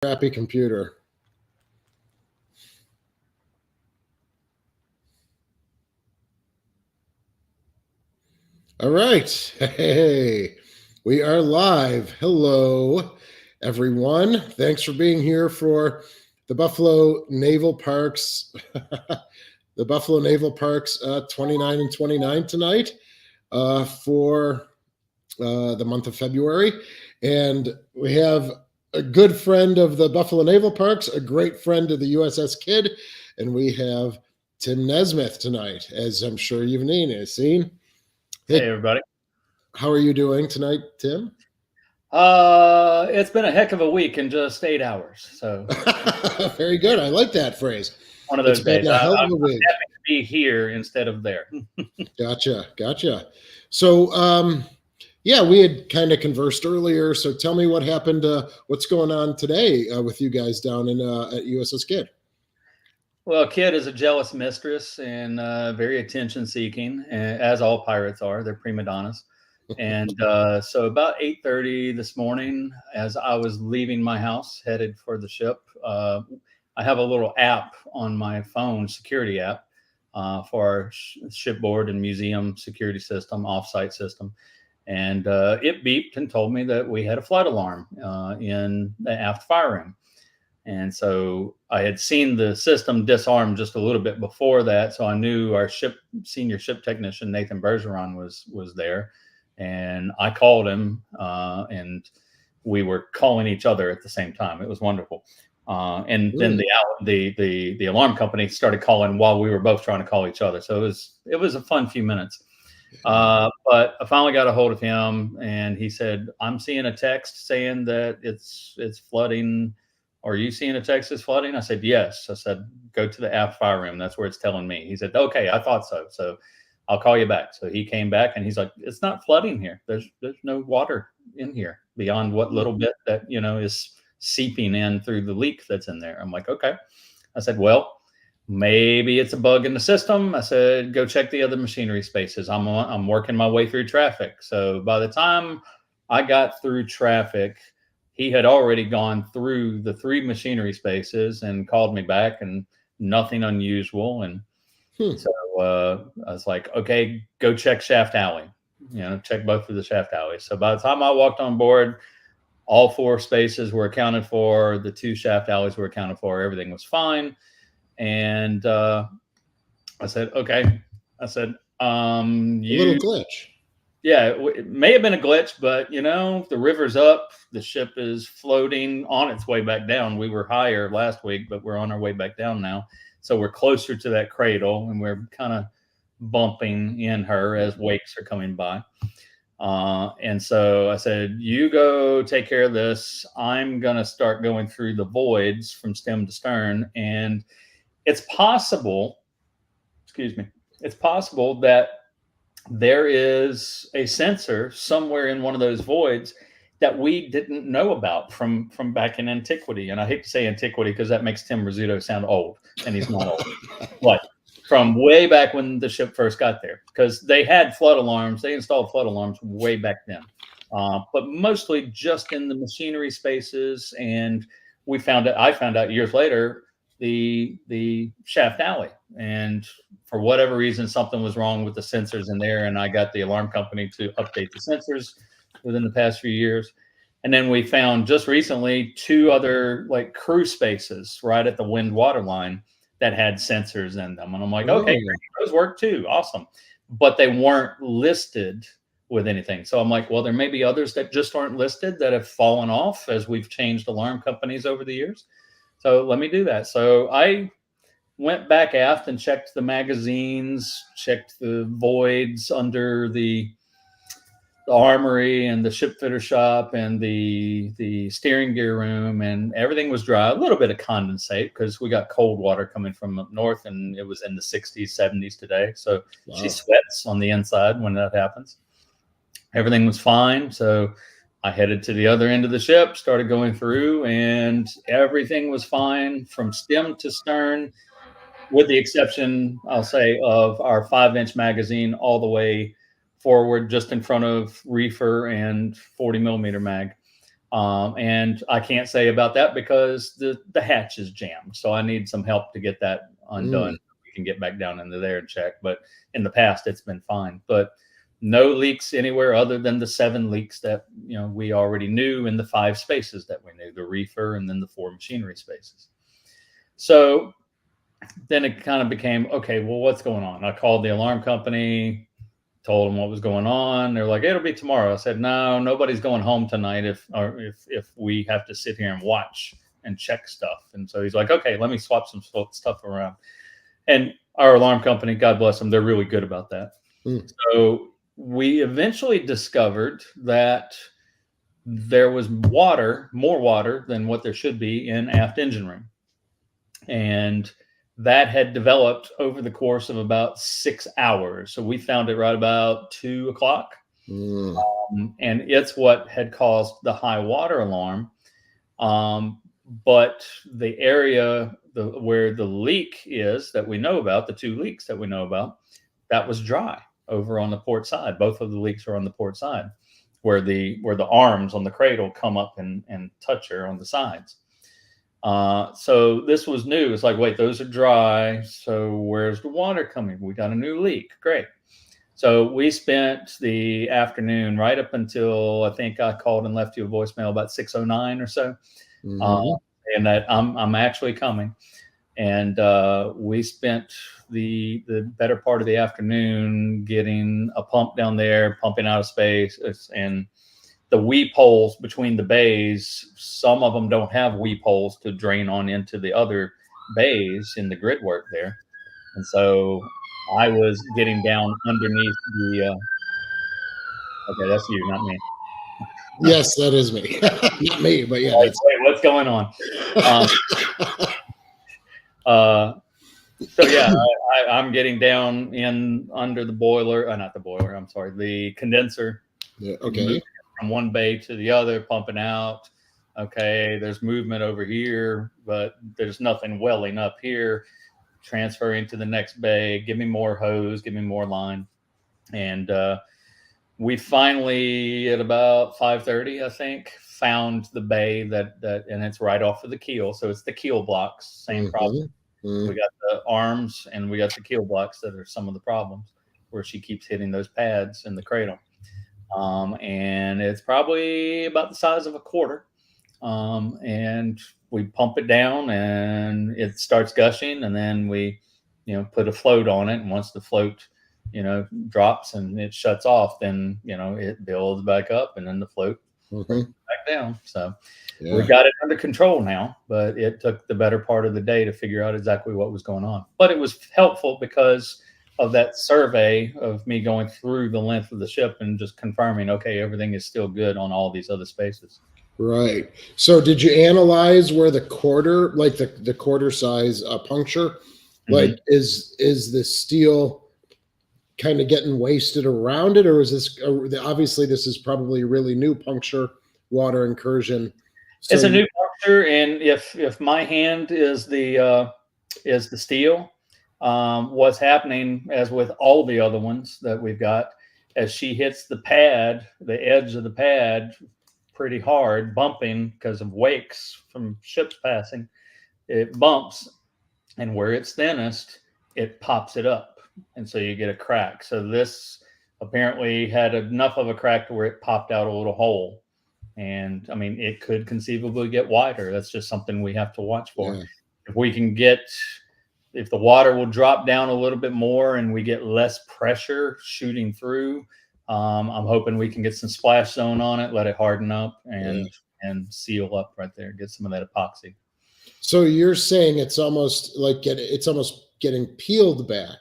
crappy computer. All right. Hey, we are live. Hello, everyone. Thanks for being here for the Buffalo Naval Park's the Buffalo Naval Park's 29 and 29 tonight for the month of February. And we have a good friend of the Buffalo Naval Parks, a great friend of the USS Kidd, and we have Tim Nessmith tonight, as I'm sure you've seen. Hey, everybody. How are you doing tonight, Tim? It's been a heck of a week in just 8 hours. So very good. I like that phrase. One of those days. I'm happy to be here instead of there. Gotcha. So, yeah, we had kind of conversed earlier. So tell me what happened. What's going on today with you guys down in at USS Kidd? Well, Kidd is a jealous mistress and very attention-seeking, as all pirates are. They're prima donnas. And so about 8:30 this morning, as I was leaving my house, headed for the ship, I have a little app on my phone, security app, for our shipboard and museum security system, offsite system. And it beeped and told me that we had a flood alarm in the aft fire room. And so I had seen the system disarm just a little bit before that. So I knew our senior ship technician, Nathan Bergeron, was there. And I called him and we were calling each other at the same time. It was wonderful. And then the alarm company started calling while we were both trying to call each other. So it was a fun few minutes. But I finally got a hold of him and he said, I'm seeing a text saying that it's flooding. Are you seeing a text that's flooding? I said, yes. I said, go to the aft fire room. That's where it's telling me. He said, okay, I thought so. So I'll call you back. So he came back and he's like, it's not flooding here. There's no water in here beyond what little bit that, is seeping in through the leak that's in there. I'm like, okay. I said, well, maybe it's a bug in the system. I said, go check the other machinery spaces. I'm working my way through traffic. So by the time I got through traffic, he had already gone through the 3 machinery spaces and called me back and nothing unusual. And so I was like, okay, go check shaft alley, check both of the shaft alleys. So by the time I walked on board, all 4 spaces were accounted for. The 2 shaft alleys were accounted for. Everything was fine. And I said, okay. I said, a little glitch. Yeah, it may have been a glitch, but the river's up, the ship is floating on its way back down. We were higher last week, but we're on our way back down now. So we're closer to that cradle and we're kind of bumping in her as wakes are coming by. And so I said, you go take care of this. I'm going to start going through the voids from stem to stern. And it's possible that there is a sensor somewhere in one of those voids that we didn't know about from back in antiquity. And I hate to say antiquity because that makes Tim Rizzuto sound old, and he's not old. But from way back when the ship first got there, because they had flood alarms. They installed flood alarms way back then, but mostly just in the machinery spaces. And I found out years later, the shaft alley, and for whatever reason something was wrong with the sensors in there, and I got the alarm company to update the sensors within the past few years. And then we found just recently 2 other like crew spaces right at the wind water line that had sensors in them, and I'm like, okay, great, those work too, awesome. But they weren't listed with anything. So I'm like, well, there may be others that just aren't listed that have fallen off as we've changed alarm companies over the years. So let me do that. So I went back aft and checked the magazines, checked the voids under the armory and the ship fitter shop and the steering gear room, and everything was dry. A little bit of condensate because we got cold water coming from up north, and it was in the 60s, 70s today. So She sweats on the inside when that happens. Everything was fine. So I headed to the other end of the ship, started going through, and everything was fine from stem to stern, with the exception, I'll say, of our 5-inch magazine all the way forward, just in front of reefer and 40 millimeter mag. And I can't say about that because the hatch is jammed. So I need some help to get that undone. We can get back down into there and check. But in the past, it's been fine. But no leaks anywhere other than the 7 leaks that we already knew in the 5 spaces that we knew, the reefer and then the 4 machinery spaces. So then it kind of became, okay, well, what's going on? I called the alarm company, told them what was going on. They're like, it'll be tomorrow. I said, no, nobody's going home tonight if we have to sit here and watch and check stuff. And so he's like, okay, let me swap some stuff around. And our alarm company, God bless them, they're really good about that. So we eventually discovered that there was more water than what there should be in aft engine room. And that had developed over the course of about 6 hours. So we found it right about 2 o'clock. And it's what had caused the high water alarm. But the area where the leak is that we know about, the 2 leaks that we know about, that was dry over on the port side. Both of the leaks are on the port side where the arms on the cradle come up and touch her on the sides. So this was new. It's like, wait, those are dry. So where's the water coming? We got a new leak. Great. So we spent the afternoon right up until I think I called and left you a voicemail about 6:09 or so. And that I'm actually coming. And we spent the better part of the afternoon getting a pump down there, pumping out of space, and the weep holes between the bays, some of them don't have weep holes to drain on into the other bays in the grid work there. And so I was getting down underneath the, okay, that's you, not me. Yes, that is me. Not me, but yeah. Wait, what's going on? So yeah, I'm getting down in under the boiler, not the boiler, I'm sorry, the condenser. Yeah, okay. From one bay to the other, pumping out. Okay, there's movement over here, but there's nothing welling up here. Transferring to the next bay, give me more hose, give me more line. And we finally, at about 5:30, I think, found the bay that and it's right off of the keel. So it's the keel blocks, same problem. We got the arms and we got the keel blocks that are some of the problems where she keeps hitting those pads in the cradle. And it's probably about the size of a quarter. And we pump it down and it starts gushing, and then we, put a float on it. And once the float, drops and it shuts off, then, it builds back up and then the float back down. So we got it under control now, but it took the better part of the day to figure out exactly what was going on. But it was helpful because of that survey of me going through the length of the ship and just confirming, okay, everything is still good on all these other spaces. Right. So did you analyze where the quarter, like the quarter size puncture, like is the steel kind of getting wasted around it, or is this obviously this is probably a really new puncture, water incursion? So it's a new puncture, and if my hand is the steel, what's happening, as with all the other ones that we've got, as she hits the pad, the edge of the pad pretty hard, bumping because of wakes from ships passing, it bumps, and where it's thinnest, it pops it up. And so you get a crack. So this apparently had enough of a crack to where it popped out a little hole. And I mean, it could conceivably get wider. That's just something we have to watch for. Yeah. If the water will drop down a little bit more and we get less pressure shooting through, I'm hoping we can get some splash zone on it, let it harden up and seal up right there, get some of that epoxy. So you're saying it's almost like getting peeled back.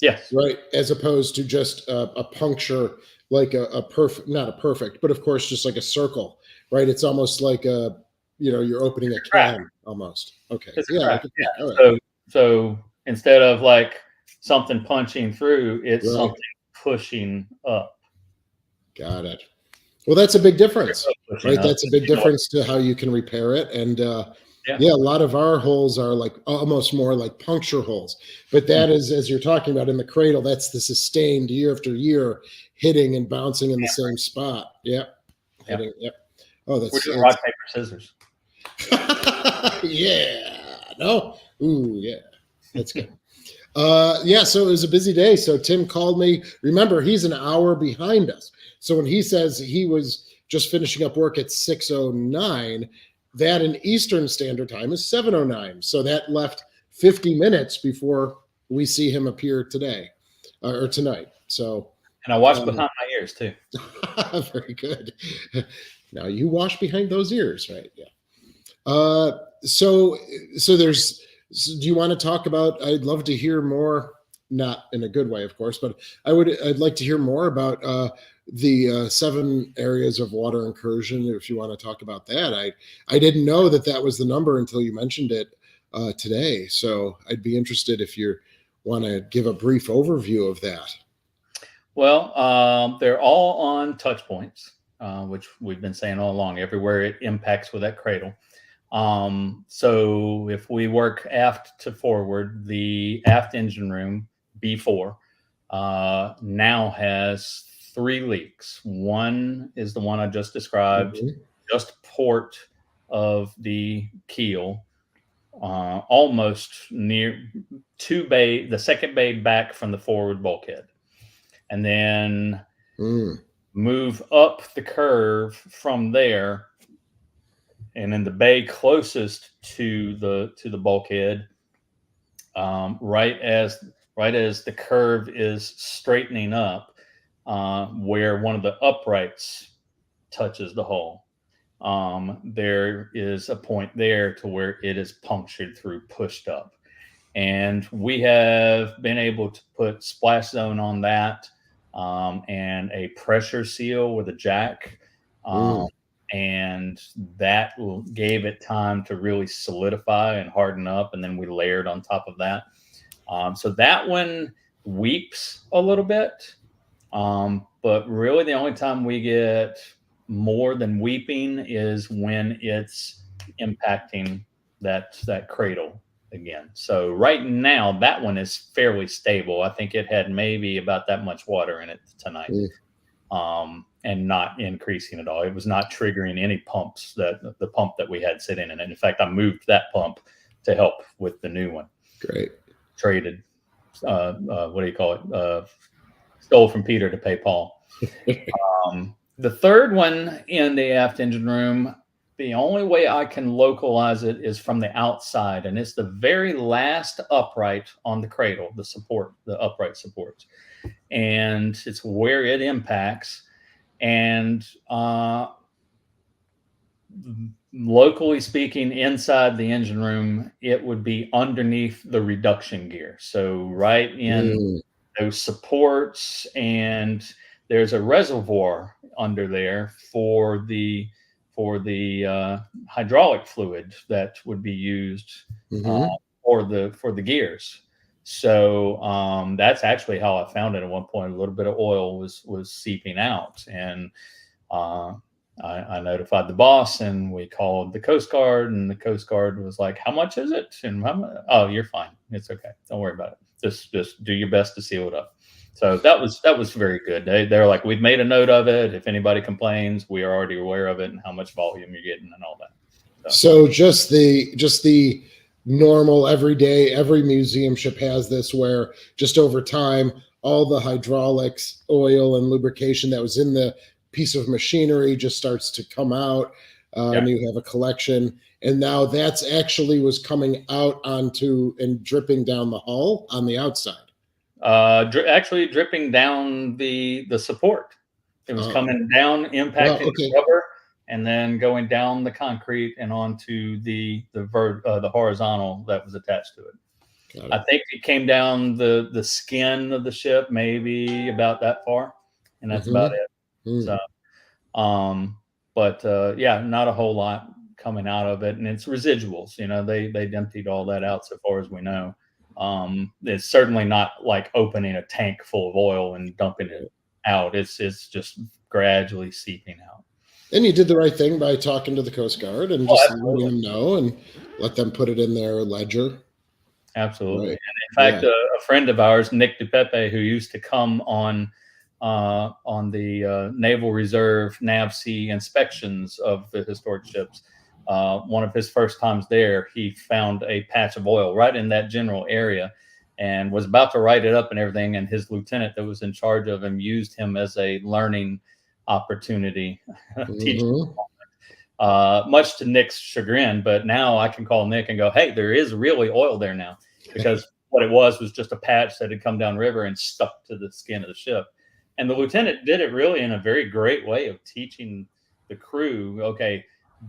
Yes. Right. As opposed to just a puncture, like a perfect, not a perfect, but of course, just like a circle, right? It's almost like you're opening a can almost. Okay. Yeah. Right. So instead of like something punching through, it's something pushing up. Got it. Well, that's a big difference, right? That's a big difference to how you can repair it. And a lot of our holes are like almost more like puncture holes. But that is, as you're talking about in the cradle, that's the sustained year after year hitting and bouncing in the same spot. Yep. Hitting. Yep. Oh, We're that's doing rock, paper, scissors. yeah. No. Ooh, yeah. That's good. Yeah, so it was a busy day. So Tim called me. Remember, he's an hour behind us. So when he says he was just finishing up work at 6:09, that in Eastern Standard Time is 7:09. So that left 50 minutes before we see him appear today or tonight. So And I wash behind my ears too. very good. Now you wash behind those ears, right? Yeah. So there's. So do you want to talk about? I'd love to hear more. Not in a good way, of course, but I'd like to hear more about the 7 areas of water incursion. If you want to talk about that, I didn't know that was the number until you mentioned it today. So I'd be interested if you want to give a brief overview of that. Well, they're all on touch points, which we've been saying all along. Everywhere it impacts with that cradle. So if we work aft to forward, the aft engine room B4 now has 3 leaks. One is the one I just described, just port of the keel, almost near the second bay back from the forward bulkhead. And then move up the curve from there, and in the bay closest to the bulkhead, right as the curve is straightening up, where one of the uprights touches the hull, there is a point there to where it is punctured through, pushed up, and we have been able to put splash zone on that, and a pressure seal with a jack. And that gave it time to really solidify and harden up. And then we layered on top of that. So that one weeps a little bit. But really the only time we get more than weeping is when it's impacting that cradle again. So right now that one is fairly stable. I think it had maybe about that much water in it tonight. And not increasing at all. It was not triggering any pumps, the pump that we had sitting in it. In fact, I moved that pump to help with the new one. Great. Traded, what do you call it? Stole from Peter to pay Paul. The third one in the aft engine room, the only way I can localize it is from the outside, and it's the very last upright on the cradle, the upright supports. And it's where it impacts. And locally speaking, inside the engine room, it would be underneath the reduction gear. So right in those supports, and there's a reservoir under there for the hydraulic fluid that would be used for the gears. So that's actually how I found it at one point. A little bit of oil was seeping out, and I notified the boss, and we called the Coast Guard, and the Coast Guard was like, "How much is it?" And oh, you're fine. It's okay. Don't worry about it. Just do your best to seal it up. So that was very good. They're like, "We've made a note of it. If anybody complains, we are already aware of it and how much volume you're getting and all that." So just the normal everyday, every museum ship has this, where just over time all the hydraulics, oil, and lubrication that was in the piece of machinery just starts to come out, and you have a collection, and now that's actually was coming out onto and dripping down the hull on the outside. Actually dripping down the support. It was coming down, impacting the rubber, and then going down the concrete and onto the horizontal that was attached to it. I think it came down the skin of the ship, maybe about that far, and that's about it. So, yeah, not a whole lot coming out of it, and it's residuals. They emptied all that out so far as we know. It's certainly not like opening a tank full of oil and dumping it out. It's just gradually seeping out. And you did the right thing by talking to the Coast Guard and just letting them know and let them put it in their ledger. Absolutely. Right. And in fact, a friend of ours, Nick DePepe, who used to come on on the Naval Reserve NAVSEA inspections of the historic ships. One of his first times there, he found a patch of oil right in that general area and was about to write it up and everything. And his lieutenant that was in charge of him used him as a learning opportunity, teaching, much to Nick's chagrin. But now I can call Nick and go, hey, there is really oil there now, because what it was just a patch that had come down river and stuck to the skin of the ship. And the lieutenant did it really in a very great way of teaching the crew, okay,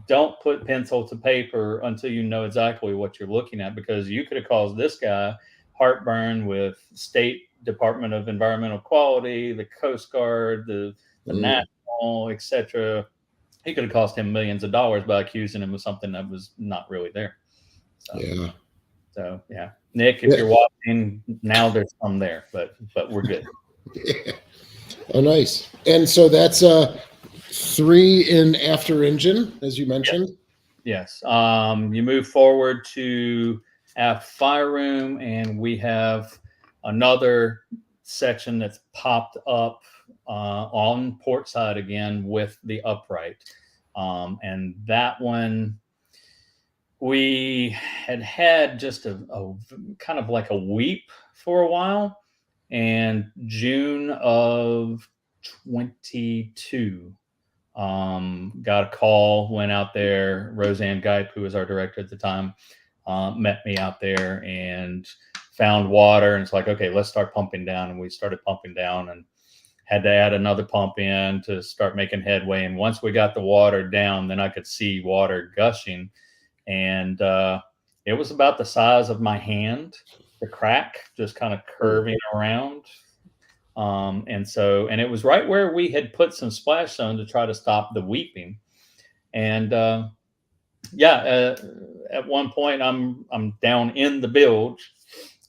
don't put pencil to paper until you know exactly what you're looking at, because you could have caused this guy heartburn with State Department of Environmental Quality, the Coast Guard, the National, etc. He could have cost him millions of dollars by accusing him of something that was not really there. So yeah, Nick, if you're watching now, there's some there, but we're good. Yeah. Oh, nice. And so that's 3 in after engine, as you mentioned. Yes. You move forward to aft fire room, and we have another section that's popped up on port side again with the upright. And that one, we had just a kind of like a weep for a while. And June of 22, got a call, went out there. Roseanne Geip, who was our director at the time, met me out there and found water. And it's like, okay, let's start pumping down. And we started pumping down and had to add another pump in to start making headway. And once we got the water down, then I could see water gushing. And it was about the size of my hand, the crack just kind of curving around. And it was right where we had put some splash zone to try to stop the weeping. And at one point I'm down in the bilge,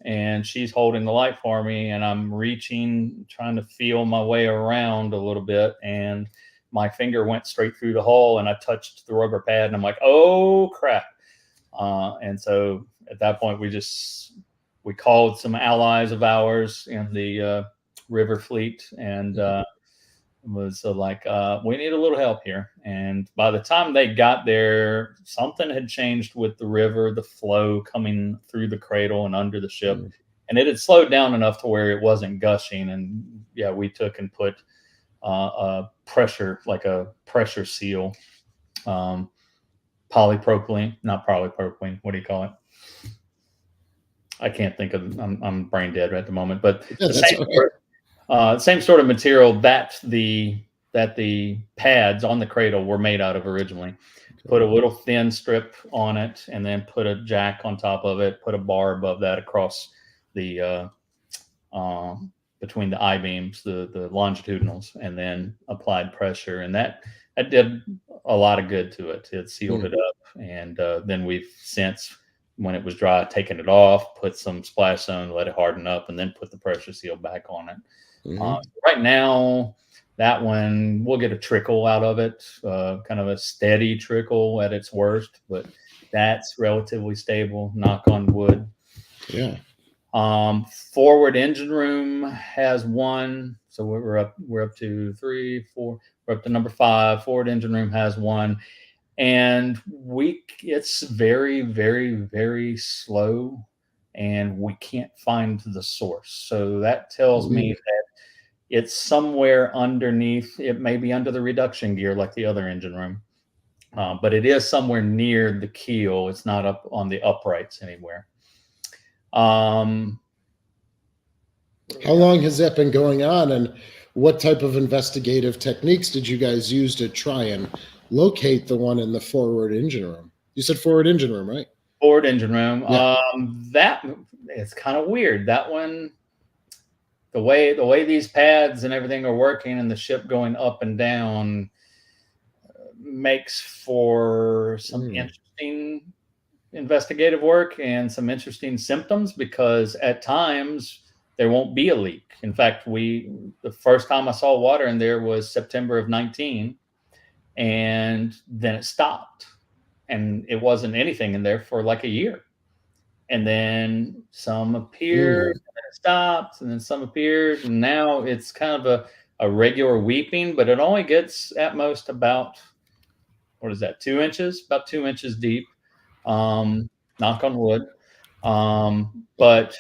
and she's holding the light for me, and I'm reaching, trying to feel my way around a little bit, and my finger went straight through the hole, and I touched the rubber pad, and I'm like, oh crap. And so at that point we called some allies of ours in the river fleet, and was like, we need a little help here. And by the time they got there, something had changed with the river, the flow coming through the cradle and under the ship, and it had slowed down enough to where it wasn't gushing. And yeah, we took and put a pressure seal, polypropylene, not polypropylene, what do you call it? I can't think of, I'm brain dead at the moment, but same sort of material that the pads on the cradle were made out of originally. Put a little thin strip on it, and then put a jack on top of it, put a bar above that across the between the I-beams, the longitudinals, and then applied pressure. And that did a lot of good to it. It sealed it up. And then we've since, when it was dry, taken it off, put some splash zone, let it harden up, and then put the pressure seal back on it. Right now, that one, we'll get a trickle out of it, kind of a steady trickle at its worst, but that's relatively stable, knock on wood. Yeah. Forward engine room has one. So we're up to 3, 4, we're up to number 5. Forward engine room has one. And it's very, very, very slow, and we can't find the source. So that tells me that it's somewhere underneath. It may be under the reduction gear like the other engine room, but it is somewhere near the keel. It's not up on the uprights anywhere. How long has that been going on, and what type of investigative techniques did you guys use to try and locate the one in the forward engine room? You said forward engine room, right? Forward engine room. Yeah. That it's kind of weird. That one, the way these pads and everything are working, and the ship going up and down, makes for some interesting investigative work and some interesting symptoms, because at times there won't be a leak. In fact, the first time I saw water in there was September of 19, and then it stopped, and it wasn't anything in there for like a year. And then some appeared, and then it stopped, and then some appeared, and now it's kind of a regular weeping, but it only gets at most about, what is that, 2 inches, about 2 inches deep. Knock on wood. But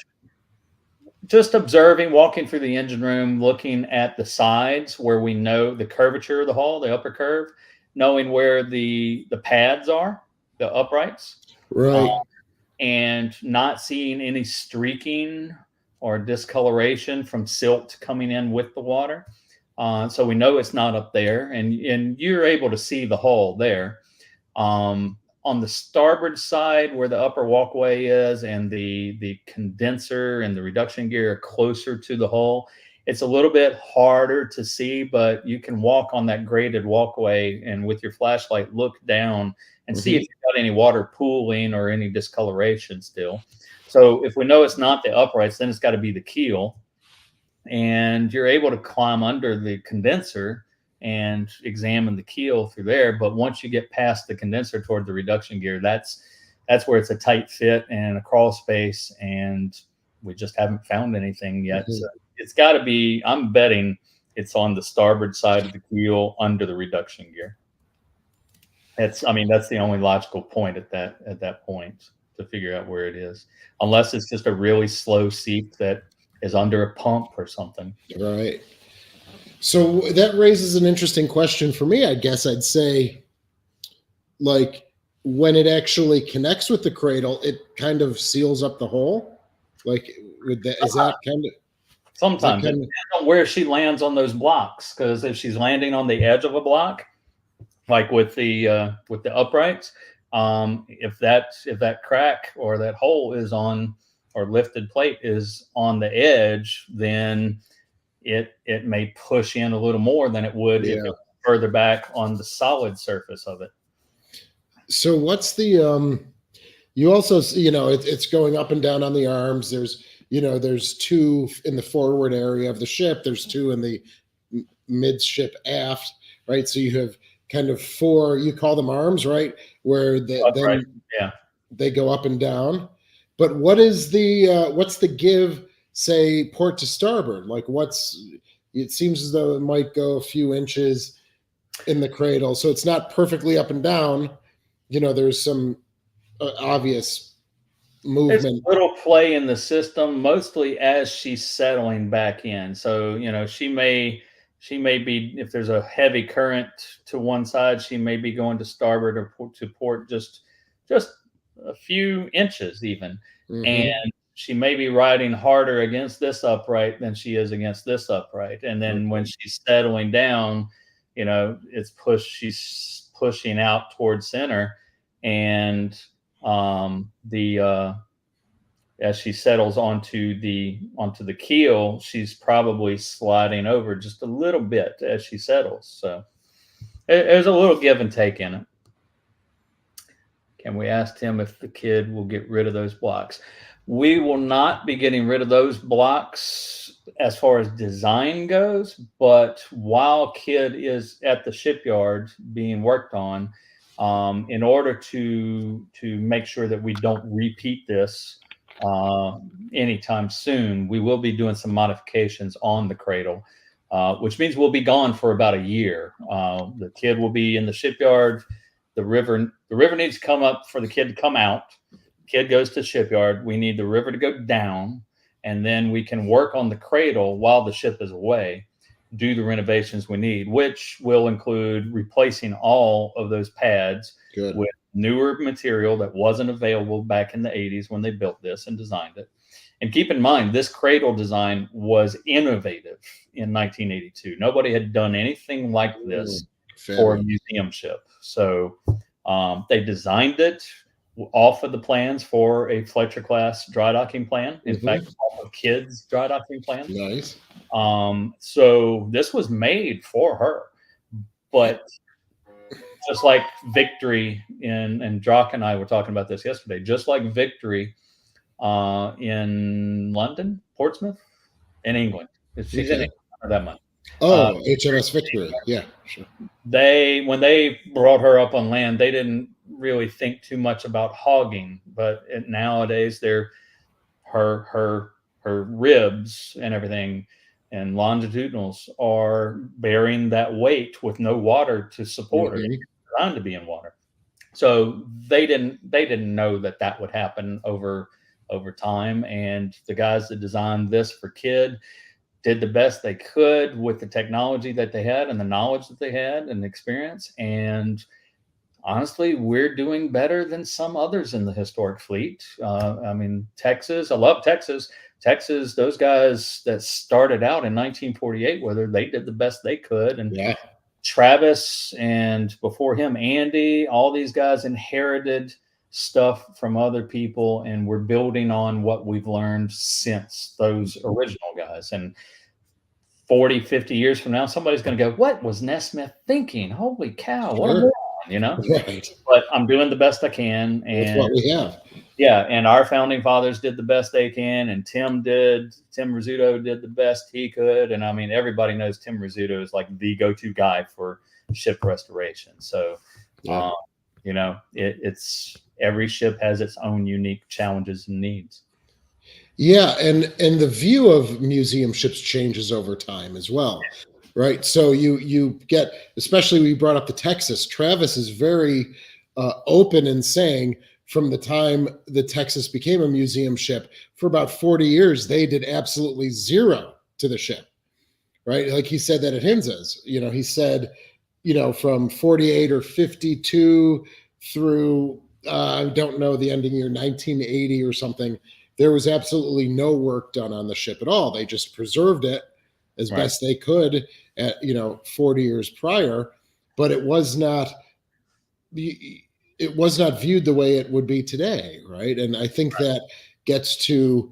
just observing, walking through the engine room, looking at the sides where we know the curvature of the hull, the upper curve, knowing where the pads are, the uprights, Right. and not seeing any streaking or discoloration from silt coming in with the water. So we know it's not up there, and you're able to see the hull there. On the starboard side, where the upper walkway is, and the condenser and the reduction gear are closer to the hull, it's a little bit harder to see, but you can walk on that graded walkway and with your flashlight look down and see if you've got any water pooling or any discoloration still. So if we know it's not the uprights, then it's got to be the keel. And you're able to climb under the condenser and examine the keel through there. But once you get past the condenser toward the reduction gear, that's where it's a tight fit and a crawl space, and we just haven't found anything yet. So it's got to be, I'm betting it's on the starboard side of the keel under the reduction gear. That's the only logical point at that point to figure out where it is, unless it's just a really slow seep that is under a pump or something. Right. So that raises an interesting question for me. I guess I'd say, like, when it actually connects with the cradle, it kind of seals up the hole. Like, is that kind of sometimes it depends on where she lands on those blocks? Because if she's landing on the edge of a block, like with the uprights, if that crack or that hole is on, or lifted plate is on the edge, then it may push in a little more than it would if it was further back on the solid surface of it. So what's the you also, it's going up and down on the arms. There's two in the forward area of the ship. There's two in the midship aft, right? So you have kind of four, you call them arms, right? Where they go up and down. But what's the give, say, port to starboard? Like, it seems as though it might go a few inches in the cradle. So it's not perfectly up and down. There's some obvious movement. There's a little play in the system, mostly as she's settling back in. So, she may be, if there's a heavy current to one side, she may be going to starboard or to port just a few inches even. And she may be riding harder against this upright than she is against this upright. And then when she's settling down, she's pushing out towards center. And as she settles onto the keel, she's probably sliding over just a little bit as she settles. So there's a little give and take in it. Can we ask Tim if the Kidd will get rid of those blocks? We will not be getting rid of those blocks as far as design goes, but while Kidd is at the shipyard being worked on, in order to make sure that we don't repeat this anytime soon, we will be doing some modifications on the cradle, which means we'll be gone for about a year. The Kidd will be in the shipyard. The river needs to come up for the Kidd to come out. Kidd goes to the shipyard. We need the river to go down, and then we can work on the cradle while the ship is away, do the renovations we need, which will include replacing all of those pads with newer material that wasn't available back in the 80s when they built this and designed it. And keep in mind, this cradle design was innovative in 1982. Nobody had done anything like this for a museum ship. So they designed it off of the plans for a Fletcher class dry docking plan. In fact, off of Kidd's dry docking plan. Nice. So this was made for her, but just like Victory and Jock and I were talking about this yesterday, just like Victory in London, Portsmouth, in England. She's in England, not that much. HMS Victory. Yeah, sure. When they brought her up on land, they didn't really think too much about hogging, but nowadays her ribs and everything and longitudinals are bearing that weight with no water to support it. Mhm. It's designed to be in water. So they didn't know that would happen over time. And the guys that designed this for Kidd did the best they could with the technology that they had and the knowledge that they had and the experience. And honestly, we're doing better than some others in the historic fleet. I mean, Texas, I love Texas. Texas, those guys that started out in 1948, whether they did the best they could. And Yeah. Travis, and before him, Andy, all these guys inherited stuff from other people, and we're building on what we've learned since those original guys. And 40, 50 years from now, somebody's going to go, what was Nessmith thinking? Holy cow, what a Sure. moron, you know? Right. But I'm doing the best I can. That's And what we have. yeah, and our founding fathers did the best they can, and Tim Rizzuto did the best he could. And I mean, everybody knows Tim Rizzuto is like the go-to guy for ship restoration. So, Yeah. you know, it's every ship has its own unique challenges and needs. Yeah, and the view of museum ships changes over time as well, right? So you get, especially we brought up the Texas. Travis is very open in saying from the time the Texas became a museum ship, for about 40 years they did absolutely zero to the ship, right? Like he said that at Hinz's. You know, he said, you know, from 48 or 52 through I don't know the ending year 1980 or something. There was absolutely no work done on the ship at all. They just preserved it as best they could at, you know, 40 years prior, but it was not viewed the way it would be today, right? And I think that gets to,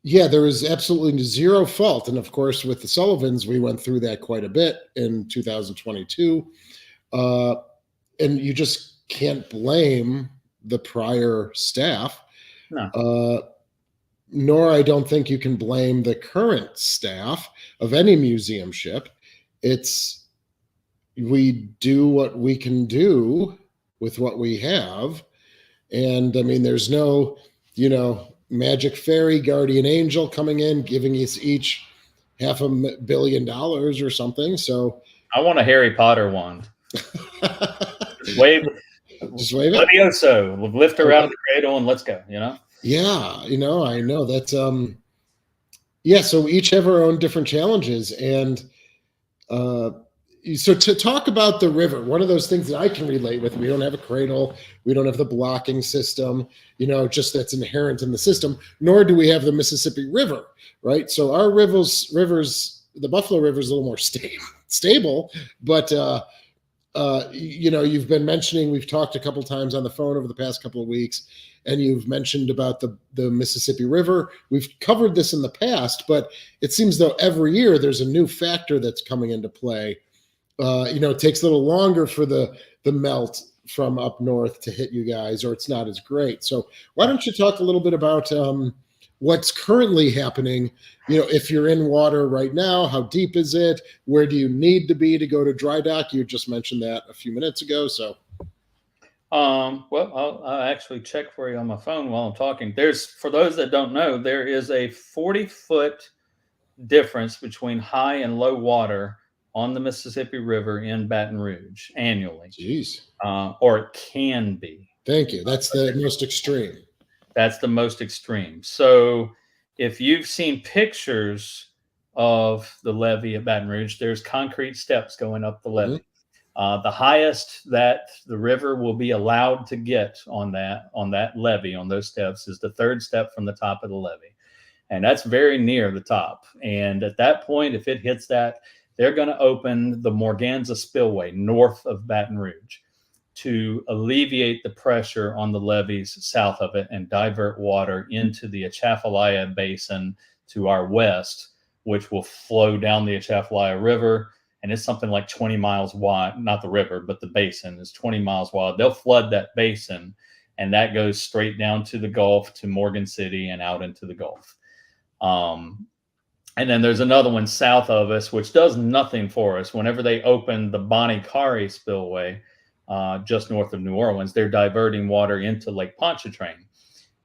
yeah, there is absolutely zero fault. And of course, with the Sullivans, we went through that quite a bit in 2022. And you just can't blame the prior staff. No. Nor I don't think you can blame the current staff of any museum ship. It's, we do what we can do with what we have. And I mean, there's no, you know, magic fairy guardian angel coming in, giving us each $500 million or something. So I want a Harry Potter wand. Just wave it. Levioso, lift her out of the cradle and let's go, you know? Yeah, you know, I know that's yeah, so we each have our own different challenges. And so to talk about the river, one of those things that I can relate with, we don't have a cradle, we don't have the blocking system, you know, just that's inherent in the system, nor do we have the Mississippi River, right? So our rivers, the Buffalo River is a little more stable, but you know, you've been mentioning, we've talked a couple times on the phone over the past couple of weeks, and you've mentioned about the Mississippi River. We've covered this in the past, but it seems though every year there's a new factor that's coming into play. You know, it takes a little longer for the melt from up north to hit you guys, or it's not as great. So why don't you talk a little bit about what's currently happening? You know, if you're in water right now, how deep is it? Where do you need to be to go to dry dock? You just mentioned that a few minutes ago. So, well, I'll actually check for you on my phone while I'm talking. For those that don't know, there is a 40-foot difference between high and low water on the Mississippi River in Baton Rouge annually. Jeez. Or it can be. Thank you. That's the most extreme. That's the most extreme. So if you've seen pictures of the levee at Baton Rouge, there's concrete steps going up the levee. The highest that the river will be allowed to get on that levee, on those steps, is the third step from the top of the levee. And that's very near the top. And at that point, if it hits that, they're going to open the Morganza Spillway north of Baton Rouge to alleviate the pressure on the levees south of it and divert water into the Atchafalaya Basin to our west, which will flow down the Atchafalaya River. And it's something like 20 miles wide, not the river, but the basin is 20 miles wide. They'll flood that basin, and that goes straight down to the Gulf, to Morgan City, and out into the Gulf. And then there's another one south of us, which does nothing for us. Whenever they open the Bonnie Kari Spillway, just north of New Orleans, they're diverting water into Lake Pontchartrain.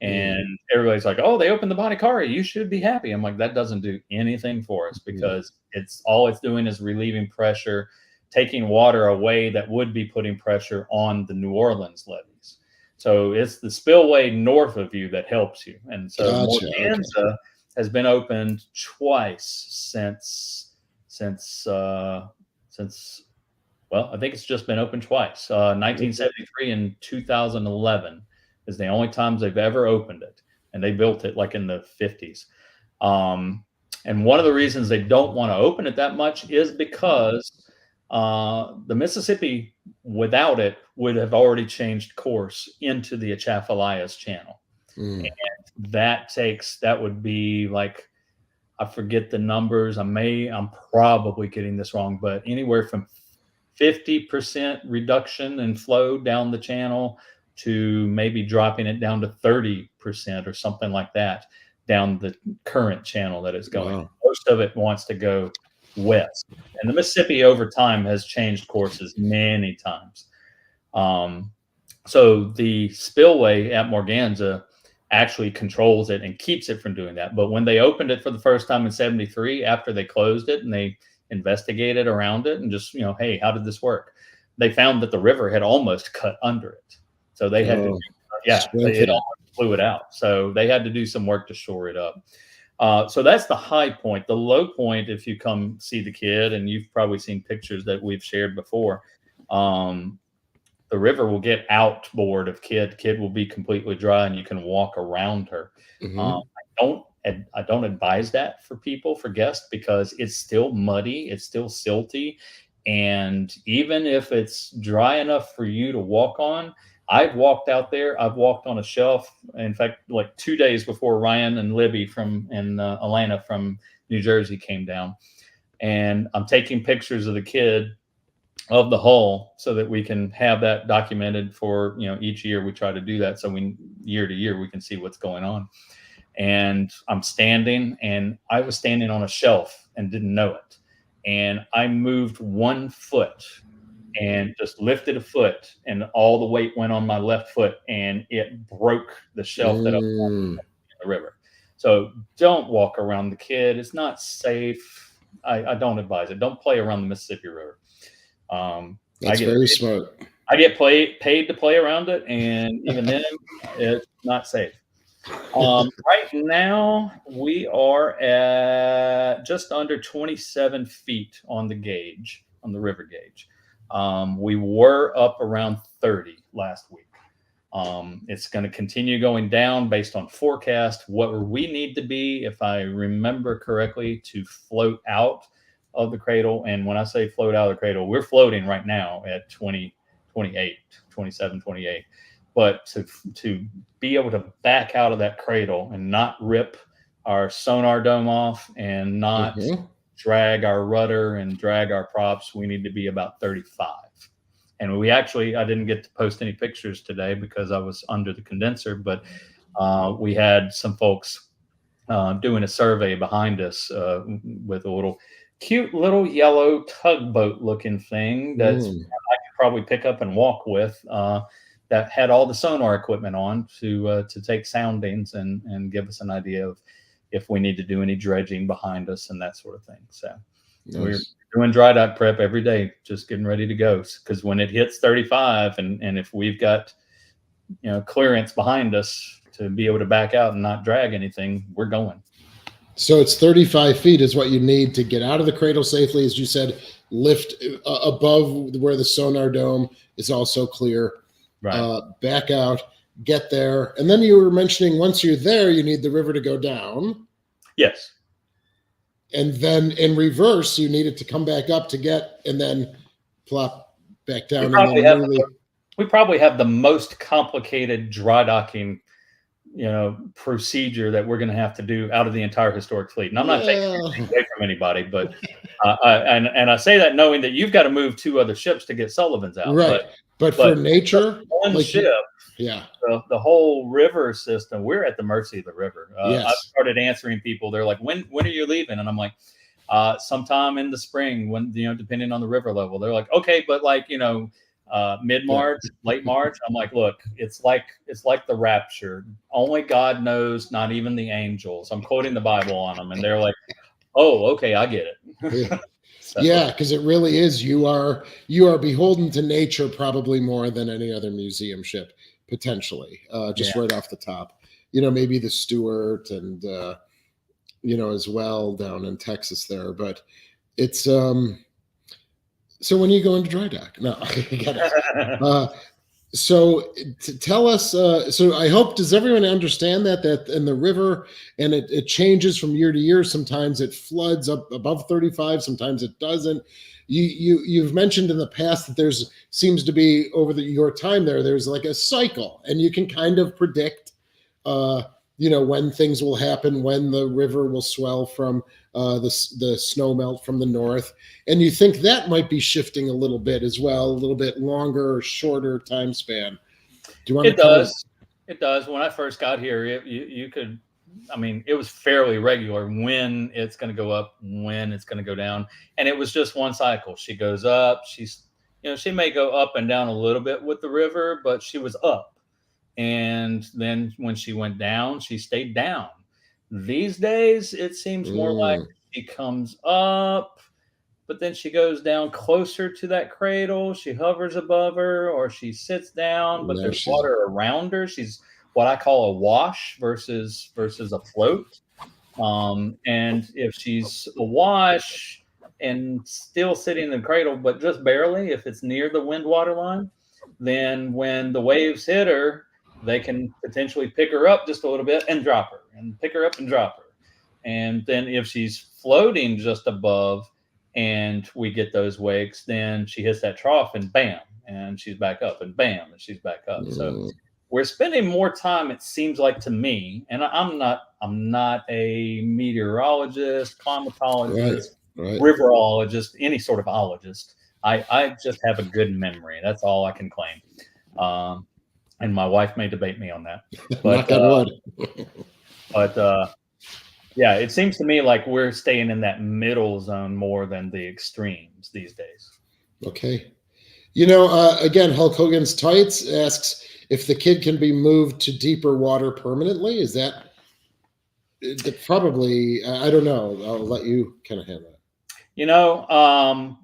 And everybody's like, oh, they opened the Bonnie Kari. You should be happy. I'm like, that doesn't do anything for us because it's doing is relieving pressure, taking water away that would be putting pressure on the New Orleans levees. So it's the spillway north of you that helps you. And so Morganza has been opened twice since well, I think it's just been opened twice. 1973 and 2011 is the only times they've ever opened it, and they built it like in the 50s. And one of the reasons they don't want to open it that much is because the Mississippi, without it, would have already changed course into the Atchafalaya Channel. And that would be like, I forget the numbers. I'm probably getting this wrong, but anywhere from 50% reduction in flow down the channel to maybe dropping it down to 30% or something like that down the current channel that it's going. Wow. Most of it wants to go west. And the Mississippi over time has changed courses many times. So the spillway at Morganza actually controls it and keeps it from doing that. But when they opened it for the first time in 73, after they closed it and they investigated around it and just, hey, how did this work? They found that the river had almost cut under it. So they had to, it almost blew it out. So they had to do some work to shore it up. So that's the high point. The low point, if you come see the Kidd, and you've probably seen pictures that we've shared before, the river will get outboard of Kidd. Kidd will be completely dry, and you can walk around her. I don't advise that for guests, because it's still muddy, it's still silty, and even if it's dry enough for you to walk on, I've walked out there. I've walked on a shelf. In fact, like 2 days before Ryan and Libby and Alana from New Jersey came down, and I'm taking pictures of the Kidd, of the hull, so that we can have that documented for, each year we try to do that. So year to year, we can see what's going on. And I'm standing, and I was standing on a shelf and didn't know it. And I moved 1 foot and just lifted a foot, and all the weight went on my left foot, and it broke the shelf that I was walking in the river. So don't walk around the Kidd. It's not safe. I don't advise it. Don't play around the Mississippi River. That's very smart. I get paid to play around it, and even then, it's not safe. Right now, we are at just under 27 feet on the gauge, on the river gauge. We were up around 30 last week. It's going to continue going down based on forecast. What we need to be, if I remember correctly, to float out of the cradle. And when I say float out of the cradle, we're floating right now at 27, 28. But to be able to back out of that cradle and not rip our sonar dome off and not drag our rudder and drag our props, we need to be about 35. And I didn't get to post any pictures today because I was under the condenser, but we had some folks doing a survey behind us with a cute little yellow tugboat looking thing that's I could probably pick up and walk with, that had all the sonar equipment on to take soundings and give us an idea of if we need to do any dredging behind us and that sort of thing. So we're doing dry dock prep every day, just getting ready to go, because when it hits 35 and if we've got clearance behind us to be able to back out and not drag anything, we're going. So it's 35 feet is what you need to get out of the cradle safely, as you said, lift above where the sonar dome is also clear. Right. Back out, get there. And then you were mentioning once you're there, you need the river to go down. Yes. And then in reverse, you need it to come back up to get, and then plop back down. We probably have the most complicated dry docking, procedure that we're going to have to do out of the entire historic fleet. And I'm not taking anything away from anybody, but I say that knowing that you've got to move 2 other ships to get Sullivans out. Right. But for nature, one ship, the whole river system, we're at the mercy of the river. I started answering people. They're like, when are you leaving? And I'm like, sometime in the spring, when, depending on the river level. They're like, okay, but mid-March, late March. I'm like, look, it's like the rapture. Only God knows, not even the angels. I'm quoting the Bible on them, and they're like, oh, okay, I get it. So, yeah, because it really is. You are beholden to nature probably more than any other museum ship, potentially. Just yeah. right off the top, maybe the Stewart and as well down in Texas there, but it's So when you go into dry dock, no, I get it. So to tell us, so I hope, does everyone understand that in the river, and it changes from year to year. Sometimes it floods up above 35, sometimes it doesn't. You've mentioned in the past that there's seems to be over your time there's like a cycle, and you can kind of predict uh when things will happen, when the river will swell from the snow melt from the north, and you think that might be shifting a little bit as well, a little bit longer or shorter time span. Do you want It to cover? does. It does. When I first got here, you could, I mean, it was fairly regular when it's going to go up, when it's going to go down. And it was just one cycle. She goes up. She may go up and down a little bit with the river, but she was up. And then when she went down, she stayed down. These days, it seems more like she comes up, but then she goes down closer to that cradle. She hovers above her, or she sits down, but Now there's she's water around her. She's what I call a wash versus a float. And if she's awash and still sitting in the cradle, but just barely, if it's near the wind water line, then when the waves hit her, they can potentially pick her up just a little bit and drop her, and pick her up and drop her. And then if she's floating just above and we get those wakes, then she hits that trough and bam, and she's back up, and bam, and she's back up. So we're spending more time, it seems like to me, and I'm not a meteorologist, climatologist, right. riverologist, any sort of ologist. I just have a good memory. That's all I can claim. And my wife may debate me on that. But, Knock on wood. Yeah, it seems to me like we're staying in that middle zone more than the extremes these days. Okay. Again, Hulk Hogan's Tights asks if the Kidd can be moved to deeper water permanently. Is that probably? I don't know. I'll let you kind of handle that.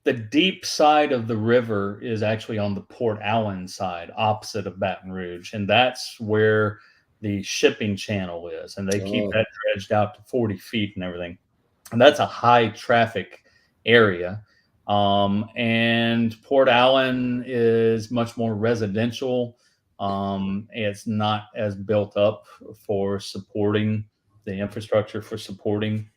The deep side of the river is actually on the Port Allen side, opposite of Baton Rouge, and that's where the shipping channel is, and they keep that dredged out to 40 feet and everything. And that's a high traffic area. And Port Allen is much more residential. It's not as built up for supporting the infrastructure for supporting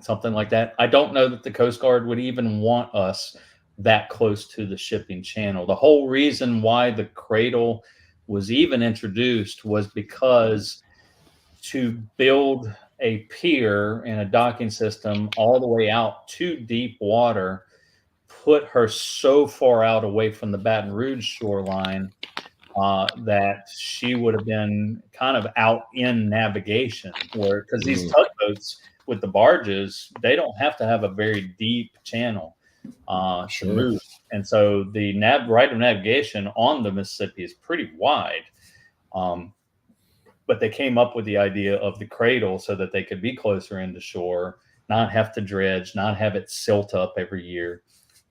something like that. I don't know that the Coast Guard would even want us that close to the shipping channel. The whole reason why the cradle was even introduced was because to build a pier and a docking system all the way out to deep water put her so far out away from the Baton Rouge shoreline that she would have been kind of out in navigation, because these tugboats with the barges, they don't have to have a very deep channel to move. And so the right of navigation on the Mississippi is pretty wide. But they came up with the idea of the cradle so that they could be closer into shore, not have to dredge, not have it silt up every year.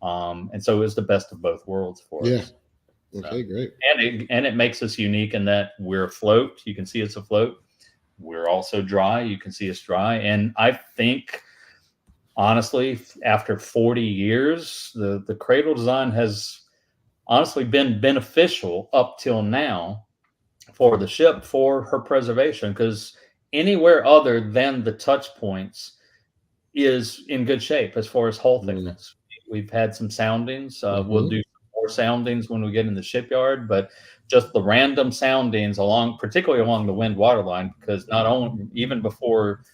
And so it was the best of both worlds for us. Okay, great. And it makes us unique in that we're afloat. You can see us afloat. We're also dry. You can see us dry. And I think, honestly, after 40 years, the cradle design has honestly been beneficial up till now for the ship, for her preservation, because anywhere other than the touch points is in good shape as far as hull thickness. We've had some soundings. We'll do more soundings when we get in the shipyard, but just the random soundings particularly along the wind water line, because not only even before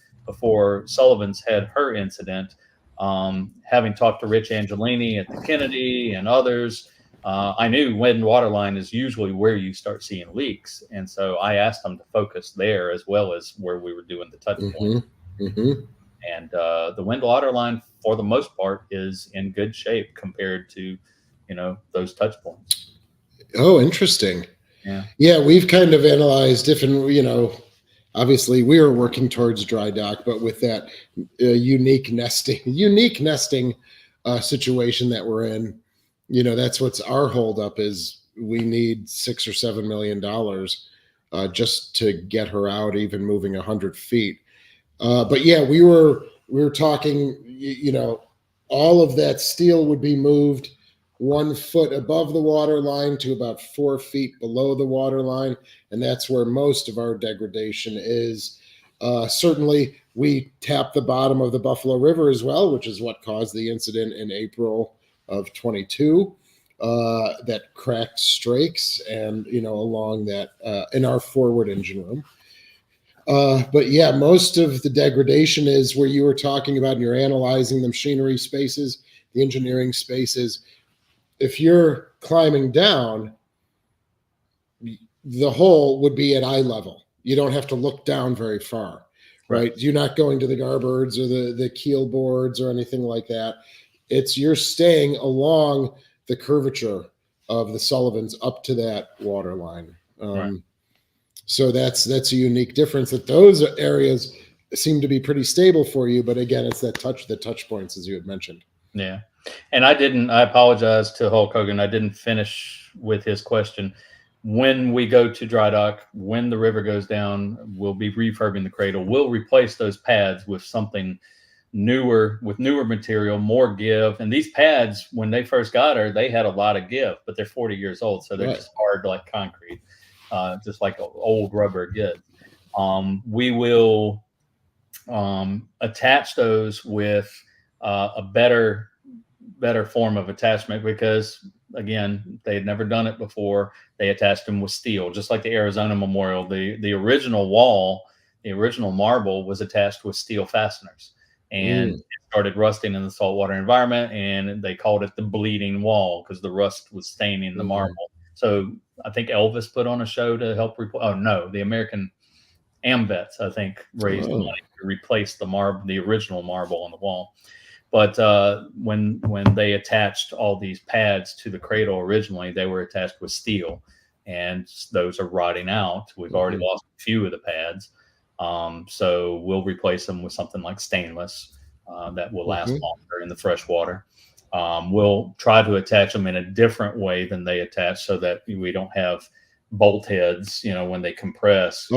Sullivan's had her incident, having talked to Rich Angelini at the Kennedy and others, I knew wind water line is usually where you start seeing leaks, and so I asked them to focus there as well as where we were doing the touch point. And the wind water line, for the most part, is in good shape compared to those touch points. Oh, interesting. Yeah. Yeah, we've kind of analyzed different, obviously we are working towards dry dock, but with that unique nesting situation that we're in, that's what's our holdup is we need $6 or $7 million just to get her out, even moving 100 feet. But yeah, we were talking, all of that steel would be moved 1 foot above the water line to about 4 feet below the water line. And that's where most of our degradation is. Certainly, we tapped the bottom of the Buffalo River as well, which is what caused the incident in April of 22. That cracked strakes and, along that in our forward engine room. But yeah, most of the degradation is where you were talking about, and you're analyzing the machinery spaces, the engineering spaces. If you're climbing down, the hole would be at eye level. You don't have to look down very far, right? You're not going to the garboards or the keel boards or anything like that. You're staying along the curvature of the Sullivans up to that water line. So that's a unique difference, that those areas seem to be pretty stable for you. But again, it's the touch points, as you had mentioned. Yeah. And I apologize to Hulk Hogan. I didn't finish with his question. When we go to dry dock, when the river goes down, we'll be refurbing the cradle. We'll replace those pads with something newer, with newer material, more give. And these pads, when they first got her, they had a lot of give, but they're 40 years old. So they're just hard like concrete, just like old rubber goods. We will attach those with a better form of attachment, because again, they had never done it before. They attached them with steel, just like the Arizona Memorial. The original wall, the original marble, was attached with steel fasteners, and it started rusting in the saltwater environment, and they called it the bleeding wall because the rust was staining the marble. So I think Elvis put on a show to help the American AMVETS, I think, raised the money to replace the original marble on the wall. But when they attached all these pads to the cradle originally, they were attached with steel, and those are rotting out. We've already lost a few of the pads, so we'll replace them with something like stainless that will last longer in the fresh water. We'll try to attach them in a different way than they attach, so that we don't have bolt heads, when they compress.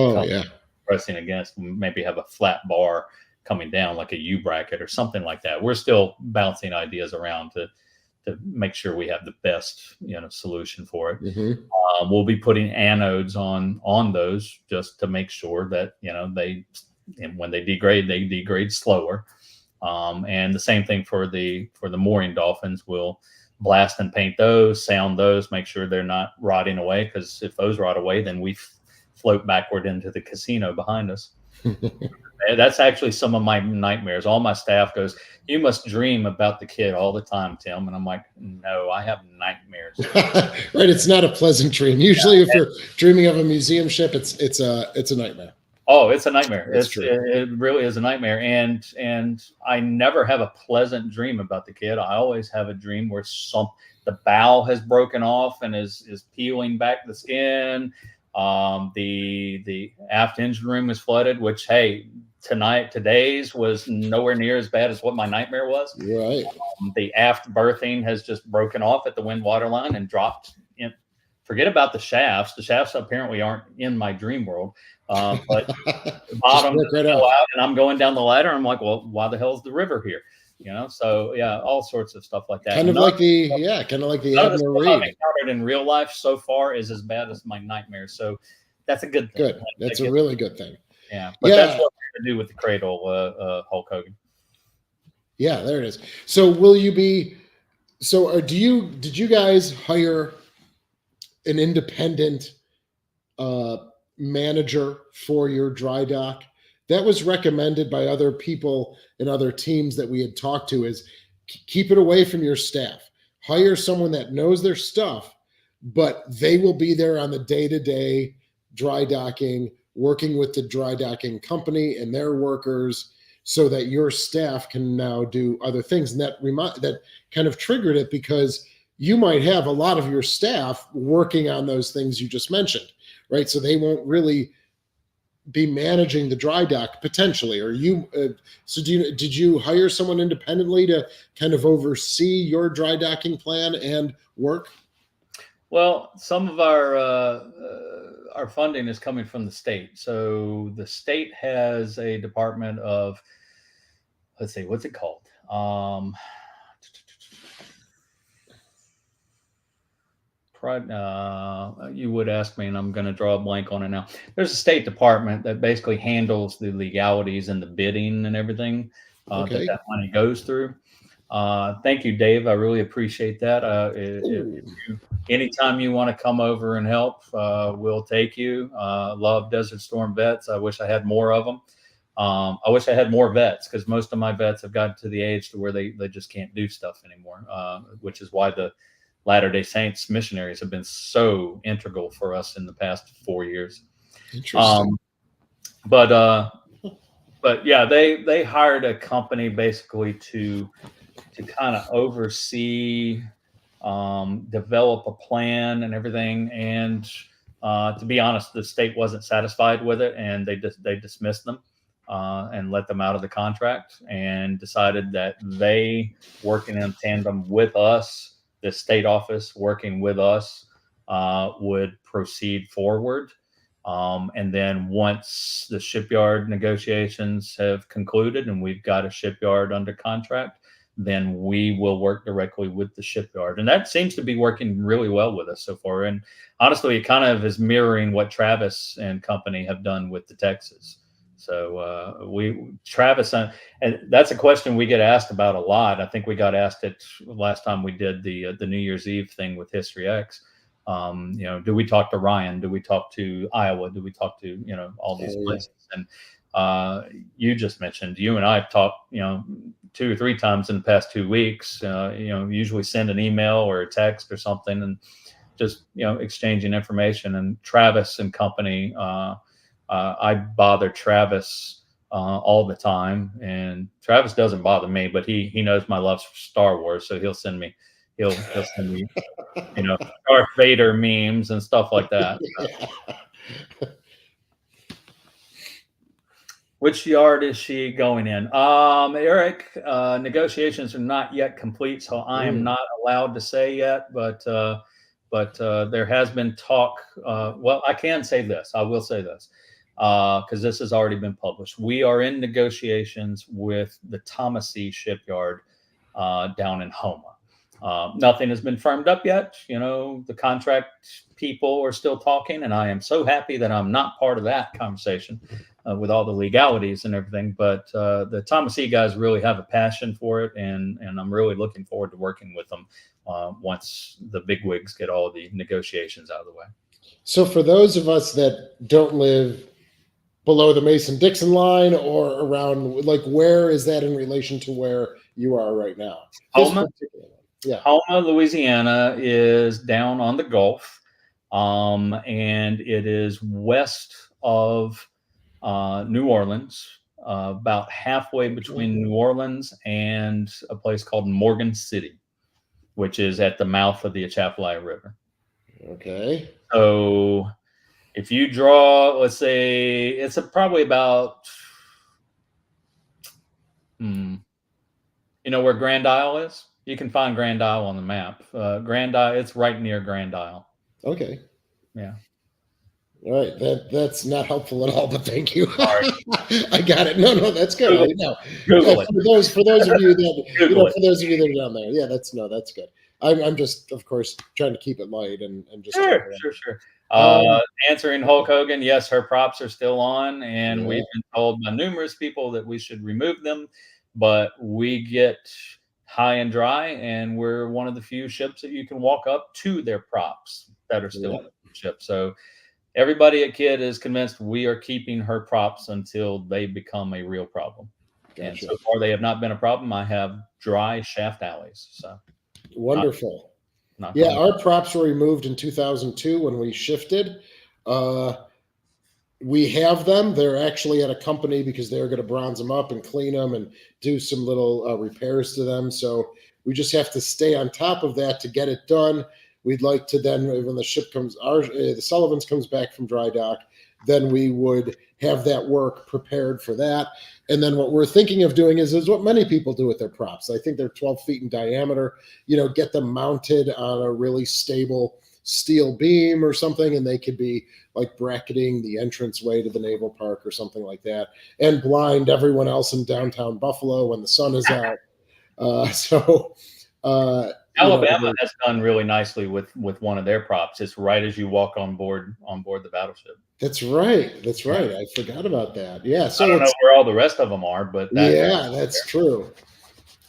Pressing against, maybe have a flat bar coming down like a U bracket or something like that. We're still bouncing ideas around to make sure we have the best solution for it. We'll be putting anodes on those just to make sure that when they degrade slower. And the same thing for the mooring dolphins. We'll blast and paint those, sound those, make sure they're not rotting away, because if those rot away, then we float backward into the casino behind us. That's actually some of my nightmares. All my staff goes, "You must dream about the Kidd all the time, Tim." And I'm like, "No, I have nightmares." Right. It's not a pleasant dream. Usually if you're dreaming of a museum ship, it's a nightmare. Oh, it's a nightmare. That's true. It really is a nightmare. And I never have a pleasant dream about the Kidd. I always have a dream where the bow has broken off and is peeling back the skin. The aft engine room is flooded, which, hey, today's was nowhere near as bad as what my nightmare was. Right. The aft berthing has just broken off at the wind water line and dropped in. Forget about the shafts. The shafts apparently aren't in my dream world. But the bottom right out, and I'm going down the ladder. I'm like, well, why the hell is the river here? So yeah, all sorts of stuff like that. Kind of like the Admiral Reed. I've encountered in real life so far is as bad as my nightmares. So that's a good thing. Good. That's a really good thing. Yeah, but that's what we're gonna do with the cradle, Hulk Hogan. Yeah, there it is. So will you be? So did you guys hire an independent manager for your dry dock? That was recommended by other people and other teams that we had talked to, is keep it away from your staff. Hire someone that knows their stuff, but they will be there on the day-to-day dry docking, working with the dry docking company and their workers, so that your staff can now do other things. And that kind of triggered it, because you might have a lot of your staff working on those things you just mentioned, right? So they won't really be managing the dry dock potentially. Or you so did you hire someone independently to kind of oversee your dry docking plan and work? Well, some of our funding is coming from the state. So the state has a department of, let's see, what's it called? You would ask me, and I'm going to draw a blank on it now. There's a state department that basically handles the legalities and the bidding and everything Okay. that money goes through. Thank you, Dave. I really appreciate that. If you, anytime you want to come over and help, we'll take you. Love Desert Storm vets. I wish I had more of them. I wish I had more vets, because most of my vets have gotten to the age to where they just can't do stuff anymore, which is why the Latter-day Saints missionaries have been so integral for us in the past 4 years. Interesting. But yeah, they hired a company basically to kind of oversee, develop a plan and everything. And to be honest, the state wasn't satisfied with it, and they dismissed them and let them out of the contract, and decided that they, working in tandem with us, the state office working with us, would proceed forward. And then once the shipyard negotiations have concluded and we've got a shipyard under contract, then we will work directly with the shipyard. And that seems to be working really well with us so far. And honestly, it kind of is mirroring what Travis and company have done with the Texas. So Travis, and that's a question we get asked about a lot. I think we got asked it last time we did the New Year's Eve thing with History X. Do we talk to Ryan? Do we talk to Iowa? Do we talk to, all these places? And you just mentioned, you and I have talked, 2 or 3 times in the past 2 weeks, usually send an email or a text or something, and just, exchanging information. And Travis and company, I bother Travis all the time, and Travis doesn't bother me, but he knows my love for Star Wars, so he'll send me Darth Vader memes and stuff like that. Which yard is she going in? Eric, negotiations are not yet complete, so I am not allowed to say yet, but there has been talk. Well, I can say this. I will say this, because this has already been published. We are in negotiations with the Thomasee shipyard down in Houma. Nothing has been firmed up yet. The contract people are still talking, and I am so happy that I'm not part of that conversation with all the legalities and everything. But the Thomasee guys really have a passion for it, and I'm really looking forward to working with them once the bigwigs get all the negotiations out of the way. So for those of us that don't live below the Mason-Dixon line or around, like, where is that in relation to where you are right now? Houma? Yeah. Houma, Louisiana is down on the Gulf, and it is west of New Orleans, about halfway between New Orleans and a place called Morgan City, which is at the mouth of the Atchafalaya River. Okay. So if you draw, let's say, it's probably about, where Grand Isle is? You can find Grand Isle on the map. Grand Isle, it's right near Grand Isle. Okay. Yeah. All right. That's not helpful at all, but thank you. I got it. No, that's good. Google it. For those of you that for those of you that are down there, that's good. I'm just, of course, trying to keep it light and just sure. Answering Hulk Hogan, yes, her props are still on, and we've been told by numerous people that we should remove them, but we get high and dry, and we're one of the few ships that you can walk up to their props that are still on the ship. So everybody at Kidd is convinced we are keeping her props until they become a real problem. Gotcha. And so far, they have not been a problem. I have dry shaft alleys. So wonderful. Our props were removed in 2002 when we shifted. We have them. They're actually at a company because they're going to bronze them up and clean them and do some little repairs to them. So We just have to stay on top of that to get it done. We'd like to then, when the ship comes, the Sullivans comes back from dry dock, then we would have that work prepared for that. And then what we're thinking of doing is what many people do with their props. I think they're 12 feet in diameter, get them mounted on a really stable steel beam or something, and they could be like bracketing the entranceway to the naval park or something like that, and blind everyone else in downtown Buffalo when the sun is out. Alabama has done really nicely with one of their props. It's right as you walk on board the battleship. That's right. I forgot about that. Yeah. So I don't know where all the rest of them are, but that's true.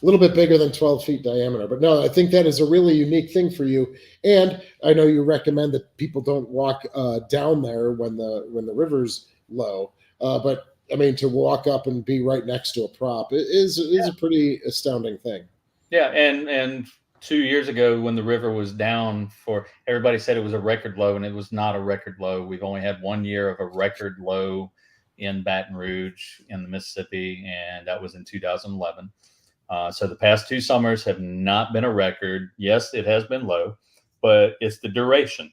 A little bit bigger than 12 feet diameter, but no, I think that is a really unique thing for you. And I know you recommend that people don't walk down there when the river's low, but I mean, to walk up and be right next to a prop is a pretty astounding thing. Yeah, and 2 years ago when the river was down, everybody said it was a record low, and it was not a record low. We've only had 1 year of a record low in Baton Rouge in the Mississippi, and that was in 2011. So the past 2 summers have not been a record. Yes, it has been low, but it's the duration.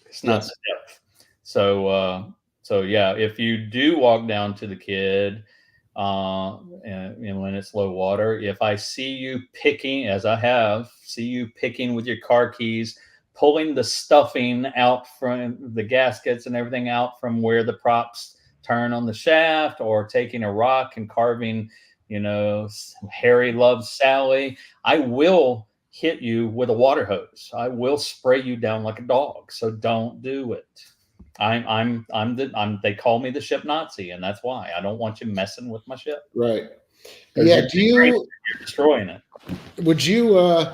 It's not the depth. So yeah, if you do walk down to the Kidd, and when it's low water, if I see you picking, as I have, with your car keys, pulling the stuffing out from the gaskets and everything out from where the props turn on the shaft, or taking a rock and carving, Harry loves Sally, I will hit you with a water hose. I will spray you down like a dog. So don't do it. They call me the ship Nazi, and that's why I don't want you messing with my ship. Right. Yeah. You're destroying it. Would you,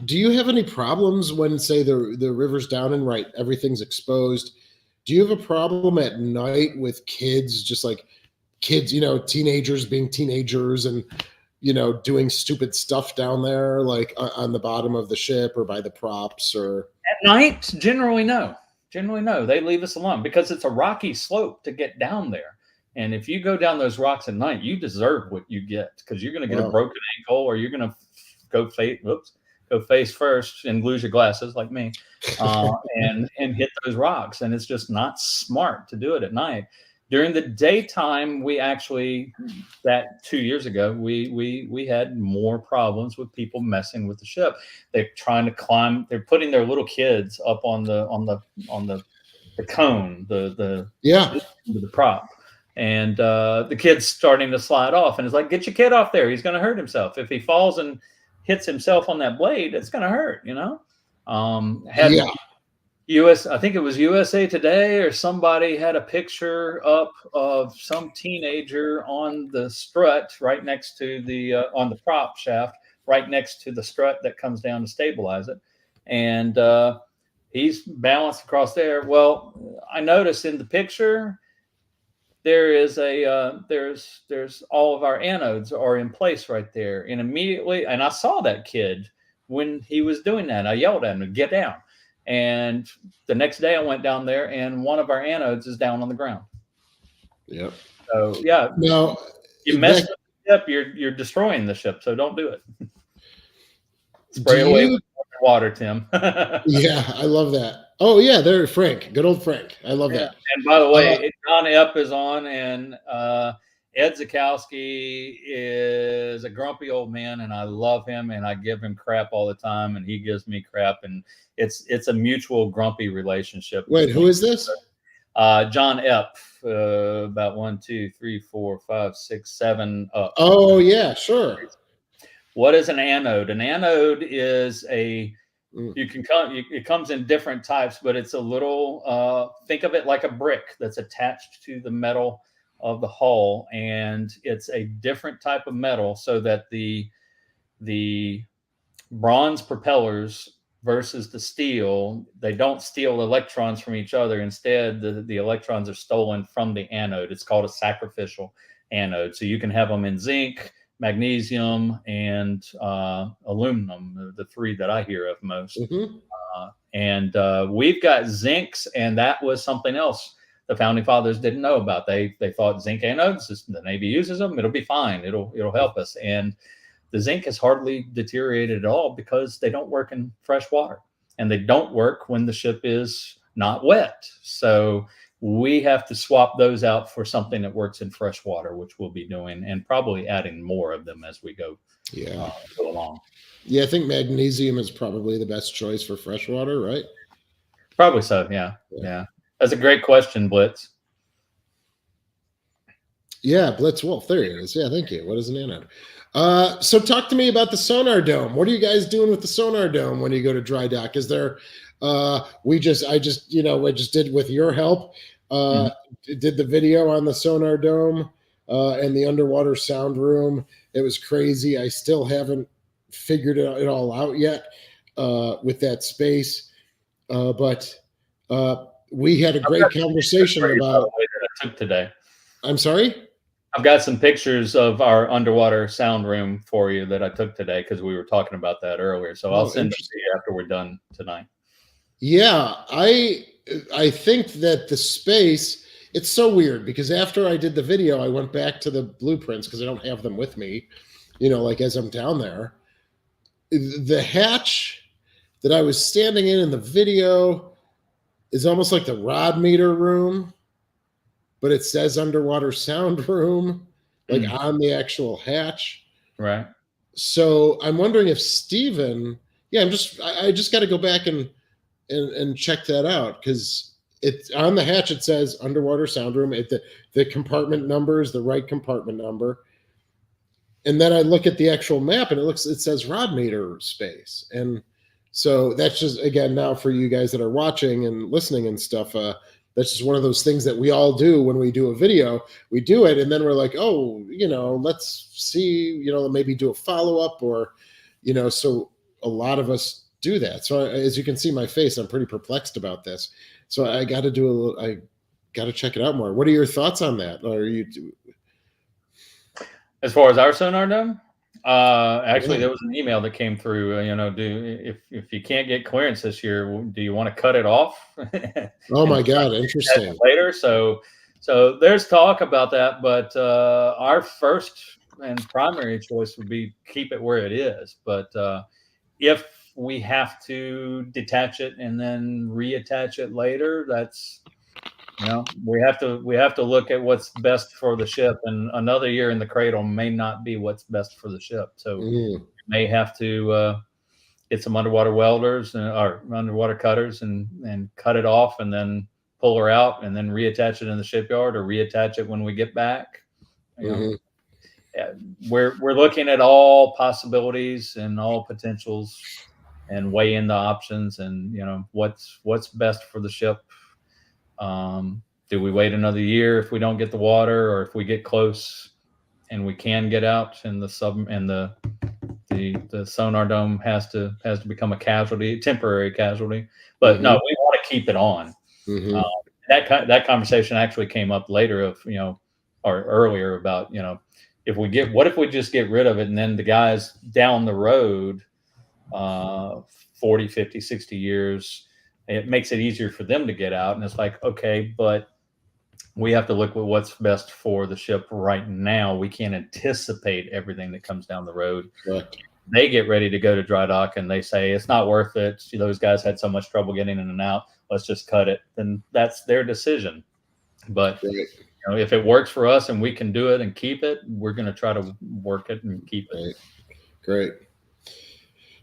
do you have any problems when, say, the river's down and everything's exposed? Do you have a problem at night with kids, just like kids, teenagers being teenagers and, doing stupid stuff down there, like on the bottom of the ship or by the props? Or at night? Generally, no. They leave us alone because it's a rocky slope to get down there. And if you go down those rocks at night, you deserve what you get, because you're going to get a broken ankle, or you're going to go face first and lose your glasses like me, and hit those rocks. And it's just not smart to do it at night. During the daytime, we actually, that 2 years ago, we had more problems with people messing with the ship. They're trying to climb. They're putting their little kids up on the cone, the prop, and the kid's starting to slide off. And it's like, get your kid off there. He's going to hurt himself. If he falls and hits himself on that blade, it's going to hurt. I think it was USA Today or somebody had a picture up of some teenager on the strut right next to the on the prop shaft, right next to the strut that comes down to stabilize it, and he's balanced across there. Well, I noticed in the picture there is there's all of our anodes are in place right there, and immediately, and I saw that kid when he was doing that. I yelled at him to get down. And the next day I went down there, and one of our anodes is down on the ground. Yep. So yeah, no, you mess with the ship, you're destroying the ship. So don't do it. Spray away with water, Tim. Yeah, I love that. Oh yeah, there, Frank, good old Frank. I love that. And by the way, John Epp is on, and Ed Zakowski is a grumpy old man, and I love him, and I give him crap all the time, and he gives me crap, and it's a mutual grumpy relationship. Wait, who is this? John Epp, about 1, 2, 3, 4, 5, 6, 7 up. Oh yeah, sure. What is an anode? An anode is it comes in different types, but it's a little, think of it like a brick that's attached to the metal of the hull, and it's a different type of metal, so that the bronze propellers versus the steel, they don't steal electrons from each other. Instead, the electrons are stolen from the anode. It's called a sacrificial anode. So you can have them in zinc, magnesium, and aluminum, the 3 that I hear of most. Mm-hmm. And we've got zincs, and that was something else the founding fathers didn't know about. They thought zinc anodes, the Navy uses them, it'll be fine, it'll help us. And the zinc has hardly deteriorated at all because they don't work in fresh water, and they don't work when the ship is not wet. So we have to swap those out for something that works in fresh water, which we'll be doing, and probably adding more of them as we go along. Yeah, I think magnesium is probably the best choice for freshwater, right? Probably so. Yeah. That's a great question, Blitz. Yeah, Blitz Wolf. There he is. Yeah, thank you. What is an anode? So talk to me about the sonar dome. What are you guys doing with the sonar dome when you go to dry dock? Is there I just did with your help, did the video on the sonar dome and the underwater sound room. It was crazy. I still haven't figured it all out yet with that space. But we had a great conversation about that I took today. I'm sorry? I've got some pictures of our underwater sound room for you that I took today because we were talking about that earlier. So I'll send it to you after we're done tonight. Yeah, I think that the space, it's so weird because after I did the video, I went back to the blueprints because I don't have them with me, like as I'm down there. The hatch that I was standing in the video is almost like the rod meter room, but it says underwater sound room, like on the actual hatch. Right. So I'm wondering if Steven, I just got to go back and check that out because it's on the hatch. It says underwater sound room. The compartment number is the right compartment number. And then I look at the actual map and it says rod meter space. And so that's just, again, now for you guys that are watching and listening and stuff, that's just one of those things that we all do when we do a video. We do it, and then we're like, oh, let's see, maybe do a follow-up or, so a lot of us do that. So as you can see my face, I'm pretty perplexed about this. So I got to check it out more. What are your thoughts on that? Or as far as our sonar dome? Actually, there was an email that came through. If you can't get clearance this year, do you want to cut it off? Oh my God, interesting. Later, so there's talk about that, but our first and primary choice would be keep it where it is. But if we have to detach it and then reattach it later, that's we have to look at what's best for the ship, and another year in the cradle may not be what's best for the ship. So we may have to get some underwater welders or underwater cutters and cut it off and then pull her out and then reattach it in the shipyard or reattach it when we get back. We're looking at all possibilities and all potentials and weighing the options and what's best for the ship. Do we wait another year if we don't get the water, or if we get close and we can get out and the sonar dome has to become a temporary casualty? But no, we want to keep it on. That conversation actually came up later or earlier about, what if we just get rid of it and then the guys down the road, 40, 50, 60 years, it makes it easier for them to get out. And it's like, okay, but we have to look at what's best for the ship right now. We can't anticipate everything that comes down the road. Correct. They get ready to go to dry dock and they say, it's not worth it. Those guys had so much trouble getting in and out. Let's just cut it. Then that's their decision. But if it works for us and we can do it and keep it, we're going to try to work it and keep it. Right. Great.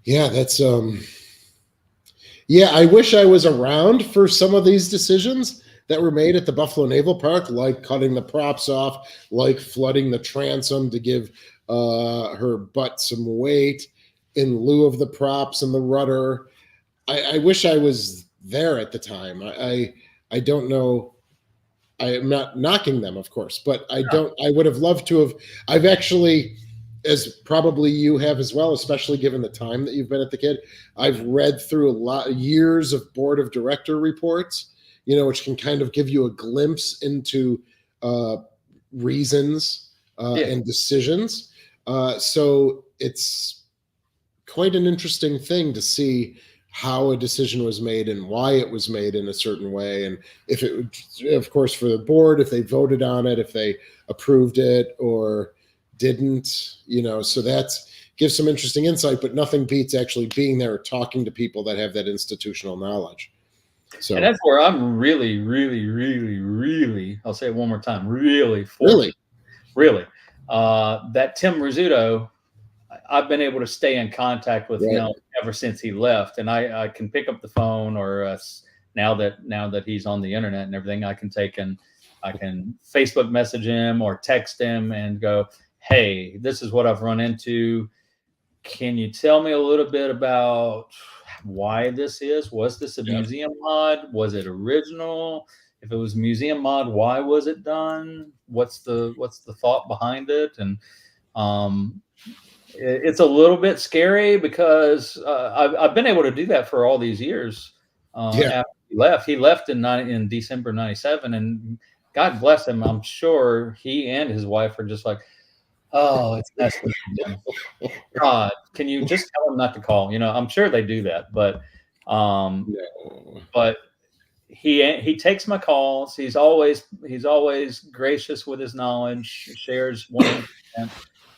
Yeah, that's I wish I was around for some of these decisions that were made at the Buffalo Naval Park, like cutting the props off, like flooding the transom to give her butt some weight in lieu of the props and the rudder. I wish I was there at the time. I don't know. I am not knocking them, of course, but I would have loved to have. I've actually, as probably you have as well, especially given the time that you've been at the Kidd, I've read through a lot of years of board of director reports, which can kind of give you a glimpse into reasons and decisions. So it's quite an interesting thing to see how a decision was made and why it was made in a certain way. And if it, of course, for the board, if they voted on it, if they approved it, or didn't, so that's gives some interesting insight, but nothing beats actually being there, talking to people that have that institutional knowledge. So, and that's where I'm really, really, really, really, I'll say it one more time, really really, that Tim Rizzuto, I've been able to stay in contact with right. him ever since he left, and I can pick up the phone, or now that he's on the internet and everything, I can Facebook message him or text him and go, hey, this is what I've run into. Can you tell me a little bit about why this is? Was this a museum mod? Was it original? If it was museum mod, why was it done? What's the thought behind it? And it's a little bit scary because I've been able to do that for all these years. After he left in December '97, and God bless him. I'm sure he and his wife are just like, oh, it's Nessmith. God, can you just tell him not to call? I'm sure they do that, but but he takes my calls. He's always gracious with his knowledge, shares 100%.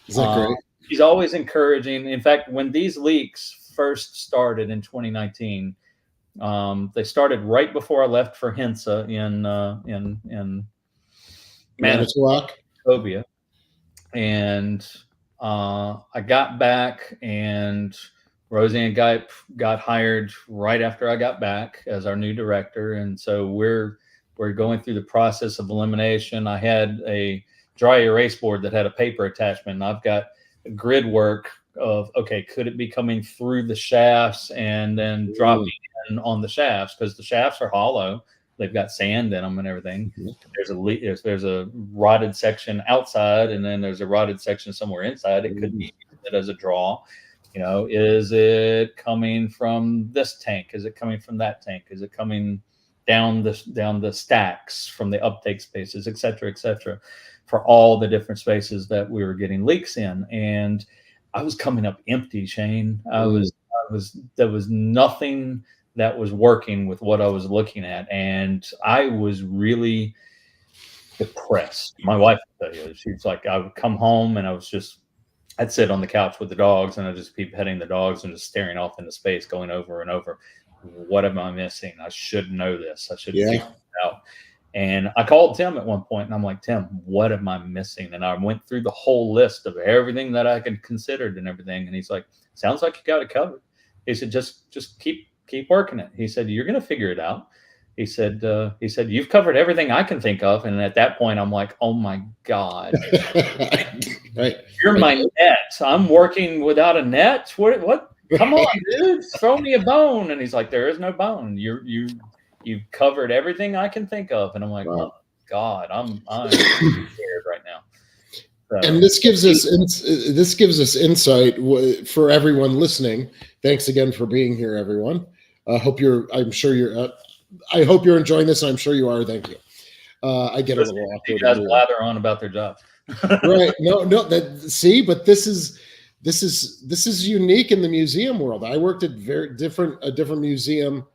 Is that great? He's always encouraging. In fact, when these leaks first started in 2019, they started right before I left for Hensa in Manitowoc. And I got back, and Roseanne got hired right after I got back as our new director. And so we're going through the process of elimination. I had a dry erase board that had a paper attachment, and I've got a grid work of, okay, could it be coming through the shafts and then dropping in on the shafts, because the shafts are hollow. They've got sand in them and everything. There's a rotted section outside, and then there's a rotted section somewhere inside. It could be used as a draw. Is it coming from this tank? Is it coming from that tank? Is it coming down the stacks from the uptake spaces, et cetera, for all the different spaces that we were getting leaks in? And I was coming up empty, Shane. There was nothing that was working with what I was looking at, and I was really depressed. My wife would tell you, she's like, I would come home and I'd sit on the couch with the dogs, and I'd just be petting the dogs and just staring off into space, going over and over, what am I missing? I should know this. I should figure it out. And I called Tim at one point, and I'm like, Tim, what am I missing? And I went through the whole list of everything that I could considered and everything. And he's like, sounds like you got it covered. He said, just keep working it. He said, you're going to figure it out. He said, you've covered everything I can think of. And at that point, I'm like, oh my God, right. You're my net. I'm working without a net. What? Come on, dude, throw me a bone. And he's like, there is no bone. You've covered everything I can think of. And I'm like, wow. Oh God, I'm scared right now. So, and this gives us insight for everyone listening. Thanks again for being here, everyone. I hope you're enjoying this. I'm sure you are. Thank you. I get a little awkward. You guys blather on about their jobs. Right. No, but this is unique in the museum world. I worked at a different museum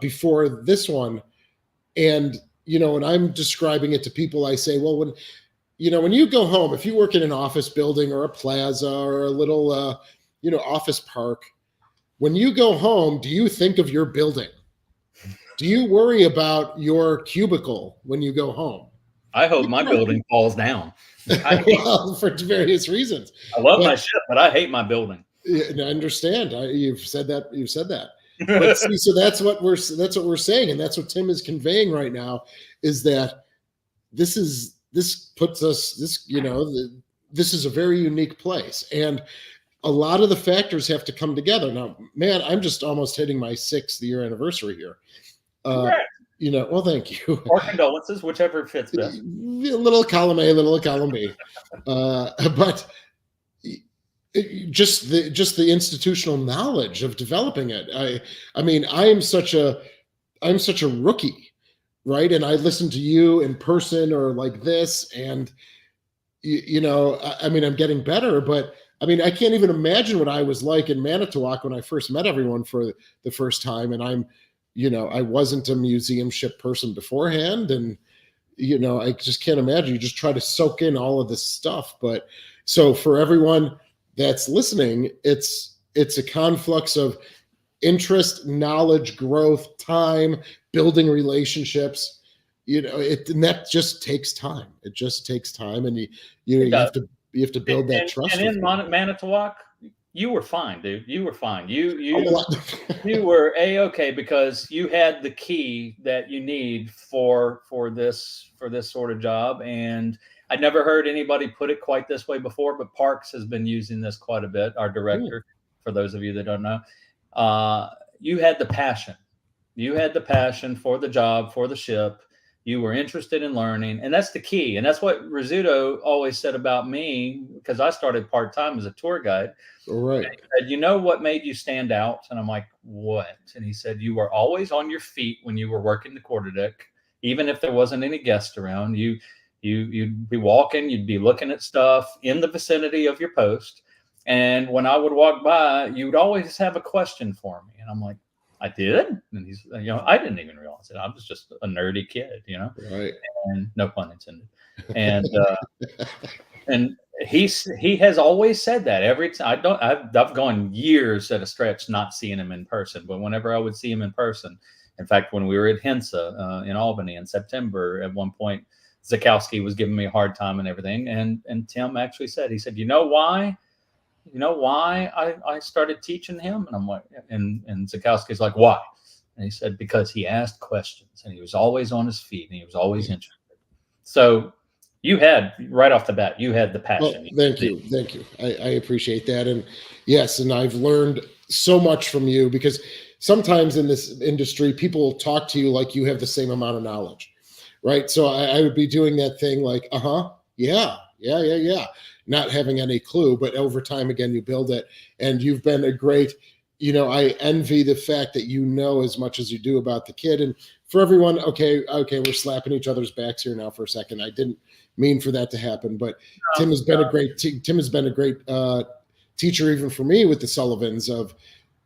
before this one. And, when I'm describing it to people, I say, well, when you go home, if you work in an office building or a plaza or a little, office park, when you go home, do you think of your building? Do you worry about your cubicle when you go home? I hope my building falls down. Well, for various reasons. I love my ship, but I hate my building. I understand. You've said that. But see, so that's what we're saying, and that's what Tim is conveying right now, is that this is a very unique place, and a lot of the factors have to come together. Now, man, I'm just almost hitting my 6th year anniversary here. Well, thank you. Or condolences, whichever fits best. A little column A, a little column B. But just the institutional knowledge of developing it. I mean, I'm such a rookie, right? And I listen to you in person or like this, and I'm getting better, but I mean, I can't even imagine what I was like in Manitowoc when I first met everyone for the first time. And I wasn't a museum ship person beforehand. And, I just can't imagine. You just try to soak in all of this stuff. But so for everyone that's listening, it's a conflux of interest, knowledge, growth, time, building relationships. And that just takes time. It just takes time, and you have to build that trust. And in Manitowoc, you were fine, dude. You were fine. You were A-okay because you had the key that you need for this sort of job. And I'd never heard anybody put it quite this way before, but Parks has been using this quite a bit. Our director, for those of you that don't know, you had the passion. You had the passion for the job, for the ship. You were interested in learning, and that's the key. And that's what Rizzuto always said about me, because I started part-time as a tour guide. Right. And he said, you know what made you stand out? And I'm like, what? And he said, you were always on your feet when you were working the quarterdeck, even if there wasn't any guests around. You'd be walking, you'd be looking at stuff in the vicinity of your post. And when I would walk by, you would always have a question for me. And I'm like, I did? And he's, I didn't even realize it. I was just a nerdy kid, Right. And no pun intended. And, and he has always said that every time. I've gone years at a stretch not seeing him in person, but whenever I would see him in person, in fact, when we were at HENSA in Albany in September, at one point, Zakowski was giving me a hard time and everything. And Tim actually said, he said, you know why I started teaching him? And I'm like, and Zakowski's like, why? And he said, because he asked questions and he was always on his feet and he was always interested. So you had, right off the bat, you had the passion. Well, thank you. I appreciate that. And yes, and I've learned so much from you, because sometimes in this industry, people talk to you like you have the same amount of knowledge, right? So I would be doing that thing like, yeah, not having any clue, but over time, again, you build it, and you've been a great, I envy the fact that you know as much as you do about the kid. And for everyone, okay, we're slapping each other's backs here now for a second. I didn't mean for that to happen, but Tim has been a great teacher, even for me with the Sullivans, of,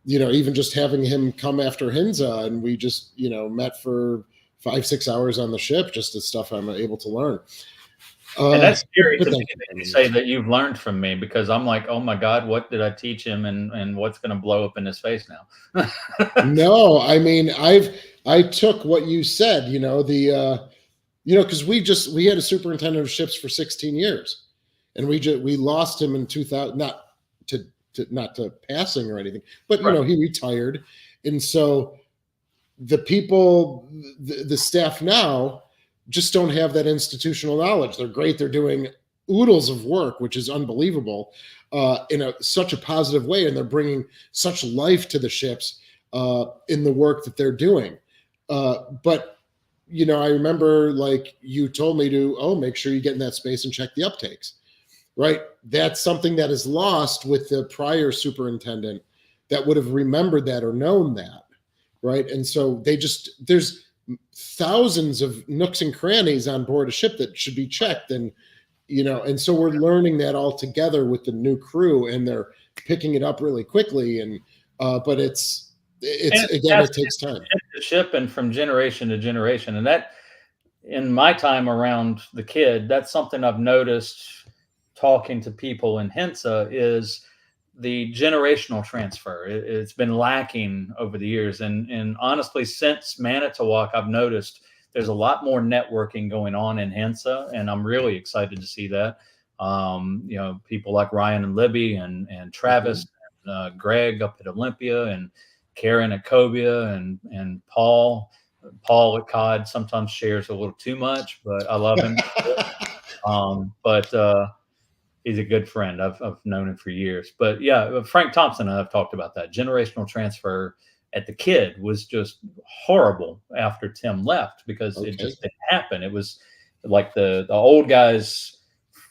even just having him come after Hinza, and we just, met for 5-6 hours on the ship, just the stuff I'm able to learn. And that's scary to me that you say that you've learned from me, because I'm like, oh my God, what did I teach him, and what's going to blow up in his face now? No, I mean, I took what you said, because we had a superintendent of ships for 16 years, and we lost him in 2000, not to passing or anything, but right. He retired. And so the people, the staff now just don't have that institutional knowledge. They're great. They're doing oodles of work, which is unbelievable, in such a positive way. And they're bringing such life to the ships in the work that they're doing. But, I remember, like, you told me to, make sure you get in that space and check the uptakes, right? That's something that is lost with the prior superintendent that would have remembered that or known that, right? And so there's thousands of nooks and crannies on board a ship that should be checked. And, and so we're learning that all together with the new crew, and they're picking it up really quickly. And, but it takes time. The ship, and from generation to generation. And that, in my time around the Kidd, that's something I've noticed talking to people in HENSA, is the generational transfer. It's been lacking over the years. And honestly, since Manitowoc, I've noticed there's a lot more networking going on in HENSA, and I'm really excited to see that. People like Ryan and Libby and Travis, and Greg up at Olympia, and Karen at Cobia, and Paul at COD sometimes shares a little too much, but I love him. He's a good friend. I've known him for years. But yeah, Frank Thompson and I've talked about that. Generational transfer at the Kidd was just horrible after Tim left, because it just didn't happen. It was like the old guys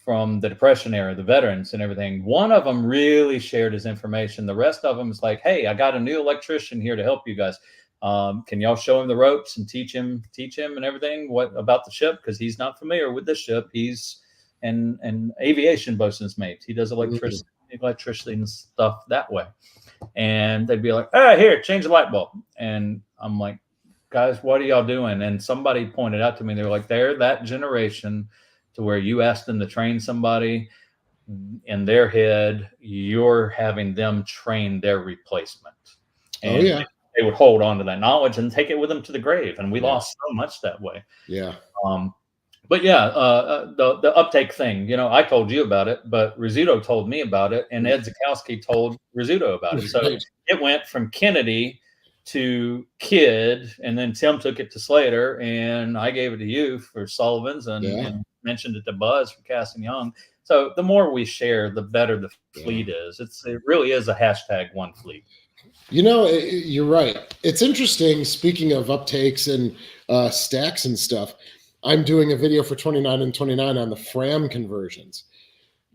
from the Depression era, the veterans and everything. One of them really shared his information. The rest of them is like, hey, I got a new electrician here to help you guys. Can y'all show him the ropes and teach him and everything about the ship? Because he's not familiar with this ship. He's an aviation bosun's mate. He does electricity and stuff that way. And they'd be like, here, change the light bulb. And I'm like, guys, what are y'all doing? And somebody pointed out to me, they were like, they're that generation to where you ask them to train somebody in their head, you're having them train their replacement. Oh And yeah. they would hold on to that knowledge and take it with them to the grave. And we Yeah. lost so much that way. Yeah. But yeah, the uptake thing, you know, I told you about it, but Rizzuto told me about it, and Ed Zakowski told Rizzuto about it. So Right. it went from Kennedy to Kidd, and then Tim took it to Slater, and I gave it to you for Sullivan's, and mentioned it to Buzz for Cass and Young. So the more we share, the better the fleet is. It really is a hashtag one fleet. You know, you're right. It's interesting. Speaking of uptakes and stacks and stuff, I'm doing a video for 29 and 29 on the Fram conversions.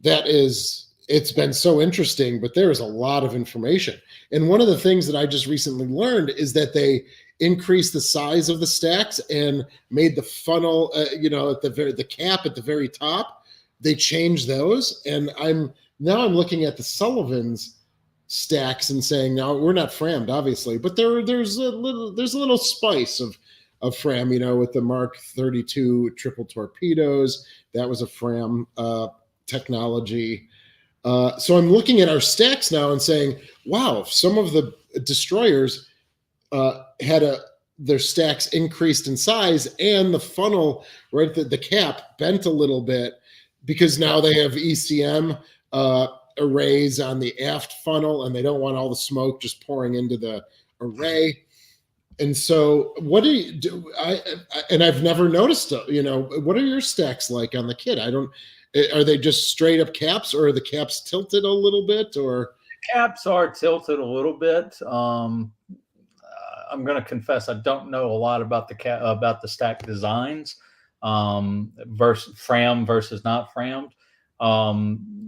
It's been so interesting, but there is a lot of information. And one of the things that I just recently learned is that they increased the size of the stacks and made the funnel, at the cap at the very top. They changed those, and I'm looking at the Sullivan's stacks and saying, now we're not frammed, obviously, but there's a little spice of Fram, with the Mark 32 triple torpedoes. That was a Fram technology. So I'm looking at our stacks now and saying, wow, some of the destroyers had their stacks increased in size, and the funnel, right, the cap bent a little bit because now they have ECM arrays on the aft funnel, and they don't want all the smoke just pouring into the array. And so what do you do? I've never noticed, what are your stacks like on the Kidd? Are they just straight up caps, or are the caps tilted a little bit, or? Caps are tilted a little bit. I'm going to confess, I don't know a lot about the stack designs, versus Fram versus not Frammed.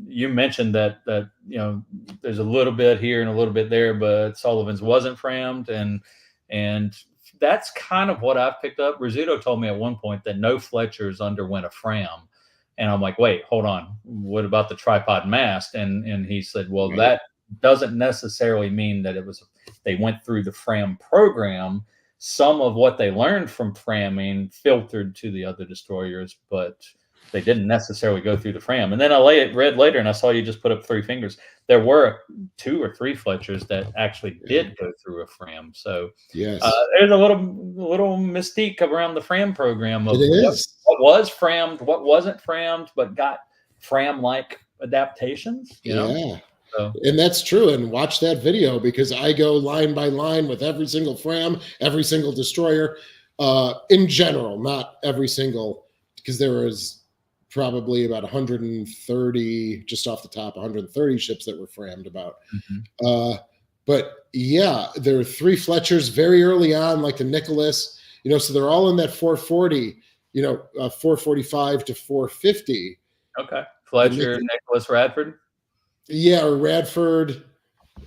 You mentioned that there's a little bit here and a little bit there, but Sullivan's wasn't Frammed, and that's kind of what I've picked up. Rizzuto told me at one point that no Fletchers underwent a Fram, and I'm like, wait, hold on, what about the tripod mast? And he said, well, Right. That doesn't necessarily mean that they went through the Fram program. Some of what they learned from Framming filtered to the other destroyers, but they didn't necessarily go through the Fram. And then I read later, and I saw you just put up 3 fingers. There were 2 or 3 Fletchers that actually did go through a Fram. So Yes, there's a little mystique around the Fram program of it is. what was Frammed, what wasn't Frammed, but got Fram-like adaptations. Yeah. So. And that's true. And watch that video, because I go line by line with every single Fram, every single destroyer, in general, not every single, because there was probably about 130, just off the top, 130 ships that were Frammed about. Mm-hmm. But yeah, there are 3 Fletchers very early on, like the Nicholas, so they're all in that 440, 445 to 450. Okay. Fletcher, Nicholas, Radford. Yeah, or Radford.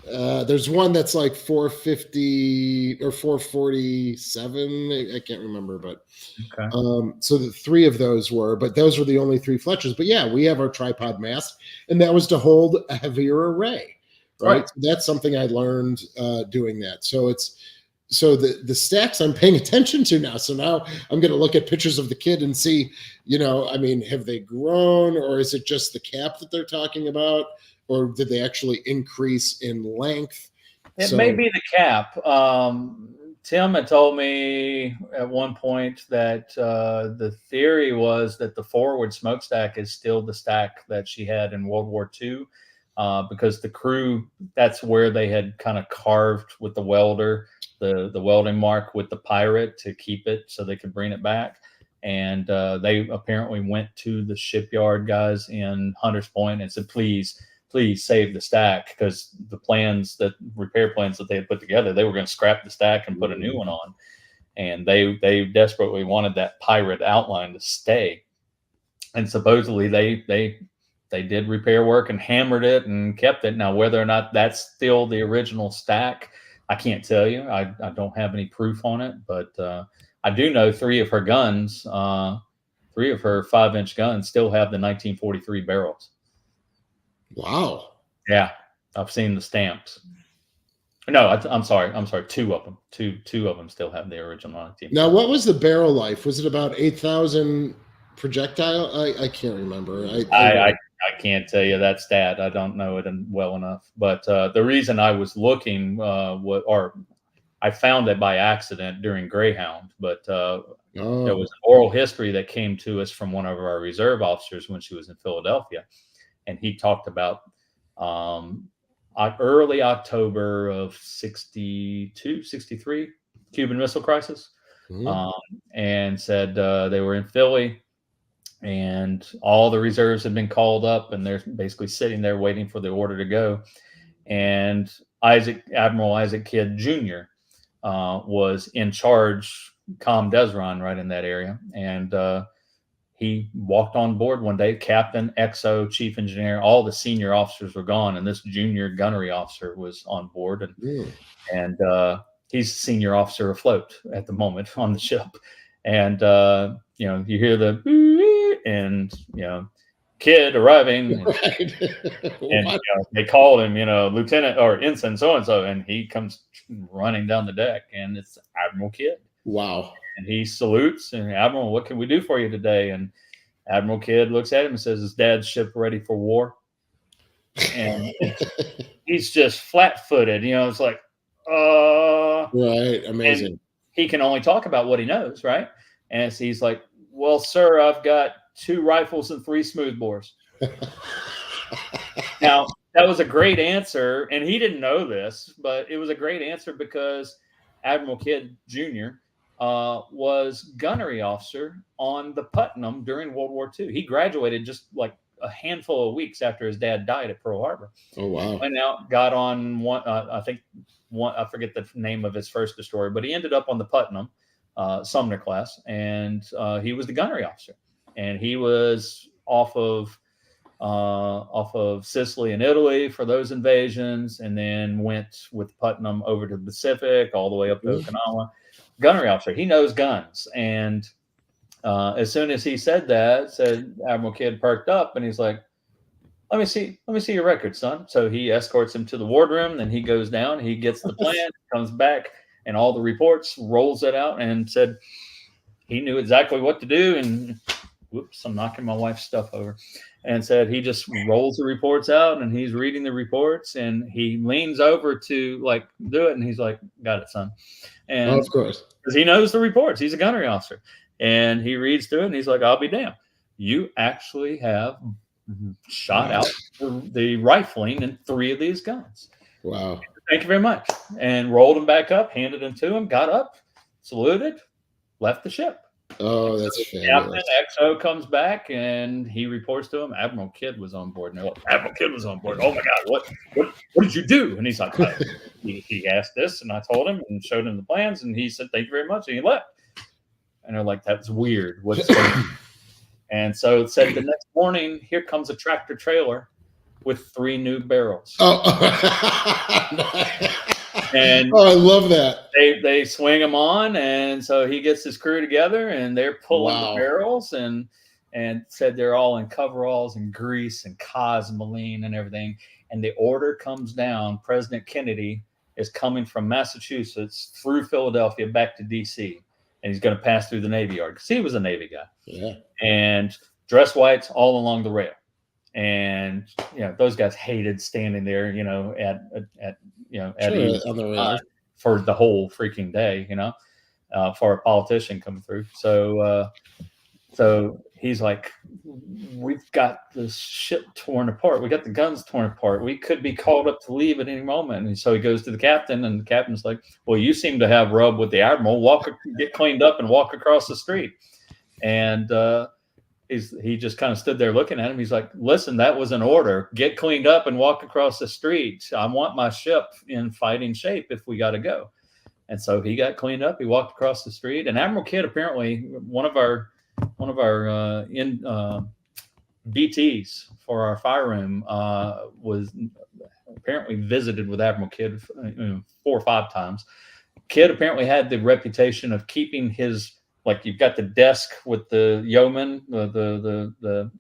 There's one that's like 450 or 447. I can't remember, but okay. So the 3 of those but those were the only 3 Fletchers. But yeah, we have our tripod mast, and that was to hold a heavier array, right? So that's something I learned doing that. So the stacks I'm paying attention to now. So now I'm going to look at pictures of the Kidd and see, have they grown, or is it just the cap that they're talking about? Or did they actually increase in length? It may be the cap. Tim had told me at one point that the theory was that the forward smokestack is still the stack that she had in World War II, because the crew, that's where they had kind of carved with the welder, the welding mark with the pirate to keep it so they could bring it back. And they apparently went to the shipyard guys in Hunters Point and said, please save the stack, because the repair plans that they had put together, they were going to scrap the stack and put a new one on. And they desperately wanted that pirate outline to stay. And supposedly they did repair work and hammered it and kept it. Now, whether or not that's still the original stack, I can't tell you. I don't have any proof on it, but I do know 3 of her guns, 3 of her 5-inch guns still have the 1943 barrels. Wow. Yeah, I've seen the stamps. No, I'm sorry. Two of them. Two of them still have the original on the team. Now, what was the barrel life? Was it about 8,000 projectile? I can't remember. I can't tell you that stat. I don't know it well enough. But the reason I was looking, I found it by accident during Greyhound, but there was an oral history that came to us from one of our reserve officers when she was in Philadelphia, and he talked about early October of 62, 63, Cuban Missile Crisis, and said they were in Philly, and all the reserves had been called up, and they're basically sitting there waiting for the order to go. And Admiral Isaac Kidd Jr. Was in charge, Com Desron, right in that area, and he walked on board one day. Captain, XO, chief engineer, all the senior officers were gone, and this junior gunnery officer was on board, and he's senior officer afloat at the moment on the ship. And you hear the and Kidd arriving, and they called him, Lieutenant or Ensign so and so, and he comes running down the deck, and it's Admiral Kidd. Wow! And he salutes, and Admiral, what can we do for you today? And Admiral Kidd looks at him and says, "Is Dad's ship ready for war?" And he's just flat-footed. It's like, right, amazing. And he can only talk about what he knows, right? And so he's like, "Well, sir, I've got 2 rifles and 3 smoothbores." Now, that was a great answer, and he didn't know this, but it was a great answer because Admiral Kidd Jr. Was gunnery officer on the Putnam during World War II. He graduated just like a handful of weeks after his dad died at Pearl Harbor. Oh, wow. Went out, got on one, I forget the name of his first destroyer, but he ended up on the Putnam, Sumner class, and he was the gunnery officer. And he was off of Sicily and Italy for those invasions, and then went with Putnam over to the Pacific, all the way up to Okinawa. Gunnery officer. He knows guns. And as soon as he said Admiral Kidd perked up, and he's like, let me see your record, son. So he escorts him to the wardroom, then he goes down, he gets the plan, comes back, and all the reports, rolls it out, and said he knew exactly what to do. And whoops, I'm knocking my wife's stuff over. And said he just rolls the reports out, and he's reading the reports, and he leans over to do it, and he's like, "Got it, son." And of course, because he knows the reports, he's a gunnery officer, and he reads through it, and he's like, "I'll be damned, you actually have shot out the rifling in 3 of these guns." Wow! Thank you very much. And rolled him back up, handed him to him, got up, saluted, left the ship. Oh, that's fabulous. Captain XO comes back, and he reports to him, Admiral Kidd was on board. And they're like, Admiral Kidd was on board. Oh my God, what did you do? And he's like, he asked this, and I told him and showed him the plans, and he said, "Thank you very much," and he left. And they're like, "That's weird. What's going on?" And so it said the next morning, here comes a tractor trailer with 3 new barrels. And I love that. They swing him on, and so he gets his crew together, and they're pulling the barrels, and said they're all in coveralls and grease and cosmoline and everything. And the order comes down. President Kennedy is coming from Massachusetts through Philadelphia back to D.C., and he's going to pass through the Navy Yard because he was a Navy guy. Yeah. And dress whites all along the rail. And those guys hated standing there, for the whole freaking day, for a politician coming through. So he's like, "We've got this ship torn apart. We got the guns torn apart. We could be called up to leave at any moment." And so he goes to the captain, and the captain's like, "Well, you seem to have rub with the admiral. Get cleaned up and walk across the street." And he just kind of stood there looking at him. He's like, "Listen, that was an order. Get cleaned up and walk across the street. I want my ship in fighting shape if we got to go." And so he got cleaned up. He walked across the street. And Admiral Kidd, apparently, one of our BTs for our fire room was apparently visited with Admiral Kidd 4 or 5 times. Kidd apparently had the reputation of keeping his, like, you've got the desk with the yeoman, the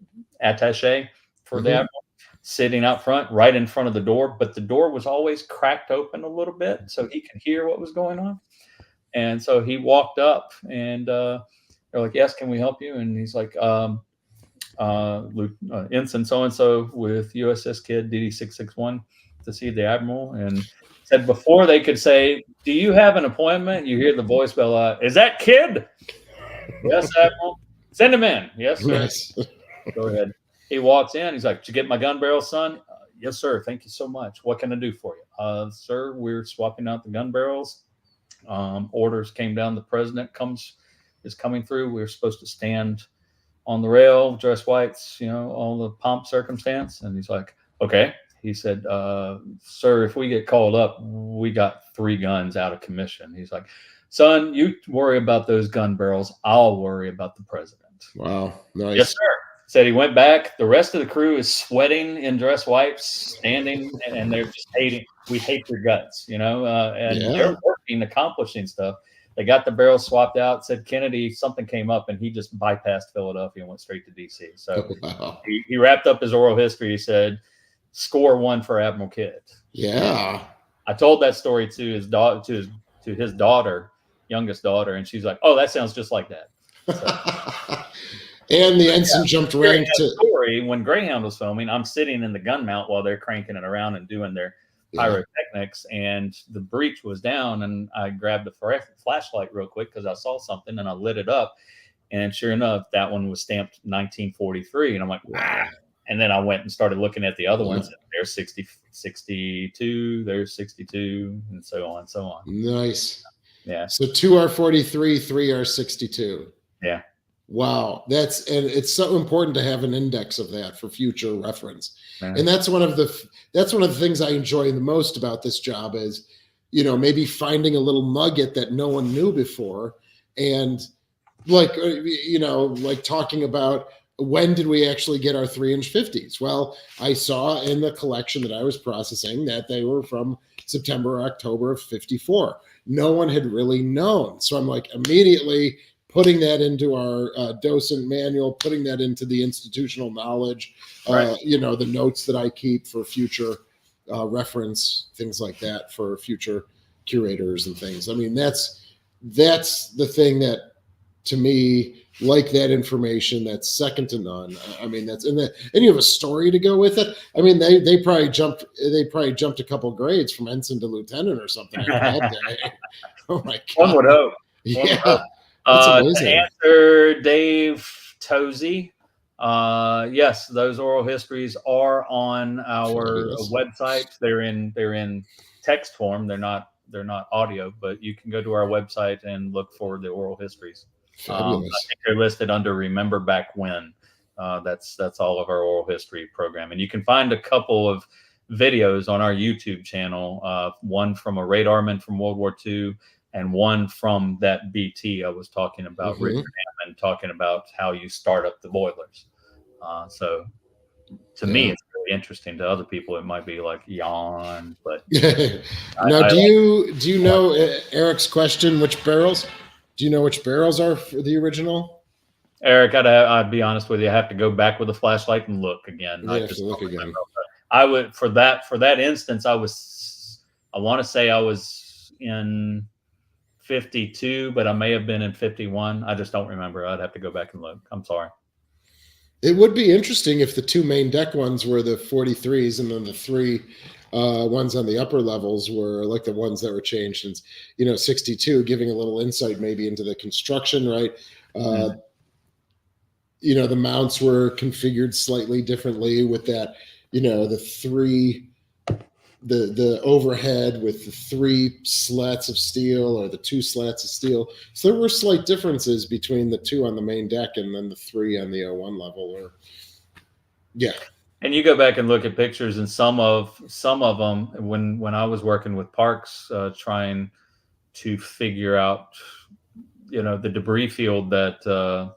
attaché for the admiral. sitting out front, right in front of the door, but the door was always cracked open a little bit so he could hear what was going on. And so he walked up and they're like, yes, can we help you? And he's like, Ensign so-and-so with USS Kidd DD-661 to see the Admiral. And said before they could say, do you have an appointment? You hear the voicemail, is that Kidd? Yes, Admiral. Send him in. Yes, sir. Nice. Go ahead. He walks in. He's like, did you get my gun barrel, son? Yes, sir. Thank you so much. What can I do for you? Sir, we're swapping out the gun barrels. Orders came down. The president is coming through. We're supposed to stand on the rail, dress whites, all the pomp circumstance. And he's like, okay. He said, sir, if we get called up, we got 3 guns out of commission. He's like, son, you worry about those gun barrels. I'll worry about the president. Wow. Nice. Yes, sir. Said he went back. The rest of the crew is sweating in dress whites, standing, and they're just hating. We hate your guts, and they're working, accomplishing stuff. They got the barrels swapped out. Said Kennedy, something came up, and he just bypassed Philadelphia and went straight to D.C. So he wrapped up his oral history. He said, "Score 1 for Admiral Kidd." Yeah. I told that story to his daughter, to his daughter, youngest daughter, and she's like, "Oh, that sounds just like that." So, and the ensign jumped rank to story. When Greyhound was filming, I'm sitting in the gun mount while they're cranking it around and doing their pyrotechnics, and the breech was down, and I grabbed a flashlight real quick because I saw something, and I lit it up, and sure enough, that one was stamped 1943, and I'm like, wow. And then I went and started looking at the other ones. There's 62, there's 62, and so on and so on. Nice. Yeah. So 2 are 43, 3 are 62. Yeah. Wow. And it's so important to have an index of that for future reference. Yeah. And that's one of the things I enjoy the most about this job is, maybe finding a little nugget that no one knew before. And like talking about, when did we actually get our 3-inch 50s? Well, I saw in the collection that I was processing that they were from September or October of 54. No one had really known. So I'm like immediately putting that into our docent manual, putting that into the institutional knowledge, the notes that I keep for future reference, things like that for future curators and things. I mean, that's the thing that, to me, like that information, that's second to none. I mean, and you have a story to go with it. I mean, they probably jumped a couple grades from ensign to lieutenant or something like that day. Oh my God. One would hope. Yeah. That's amazing. To answer Dave Tozy, yes, those oral histories are on our website. They're in text form. They're not audio, but you can go to our website and look for the oral histories. I think they're listed under Remember Back When. That's all of our oral history program. And you can find a couple of videos on our YouTube channel, one from a radarman from World War II and one from that BT I was talking about, Richard Hammond, talking about how you start up the boilers. So to me, it's really interesting. To other people, it might be like yawn, but now, do you know Eric's question? Which barrels? Do you know which barrels are for the original? Eric, I'd be honest with you. I have to go back with a flashlight and look again. I just look again. I would for that instance. I want to say I was in 52, but I may have been in 51. I just don't remember. I'd have to go back and look. I'm sorry. It would be interesting if the 2 main deck ones were the 43s, and then the 3 ones on the upper levels were like the ones that were changed in 62, giving a little insight maybe into the construction, right? The mounts were configured slightly differently with that, the overhead with the 3 slats of steel or the 2 slats of steel. So there were slight differences between the 2 on the main deck and then the 3 on the 01 level. And you go back and look at pictures, and some of them, when I was working with Parks, trying to figure out, the debris field that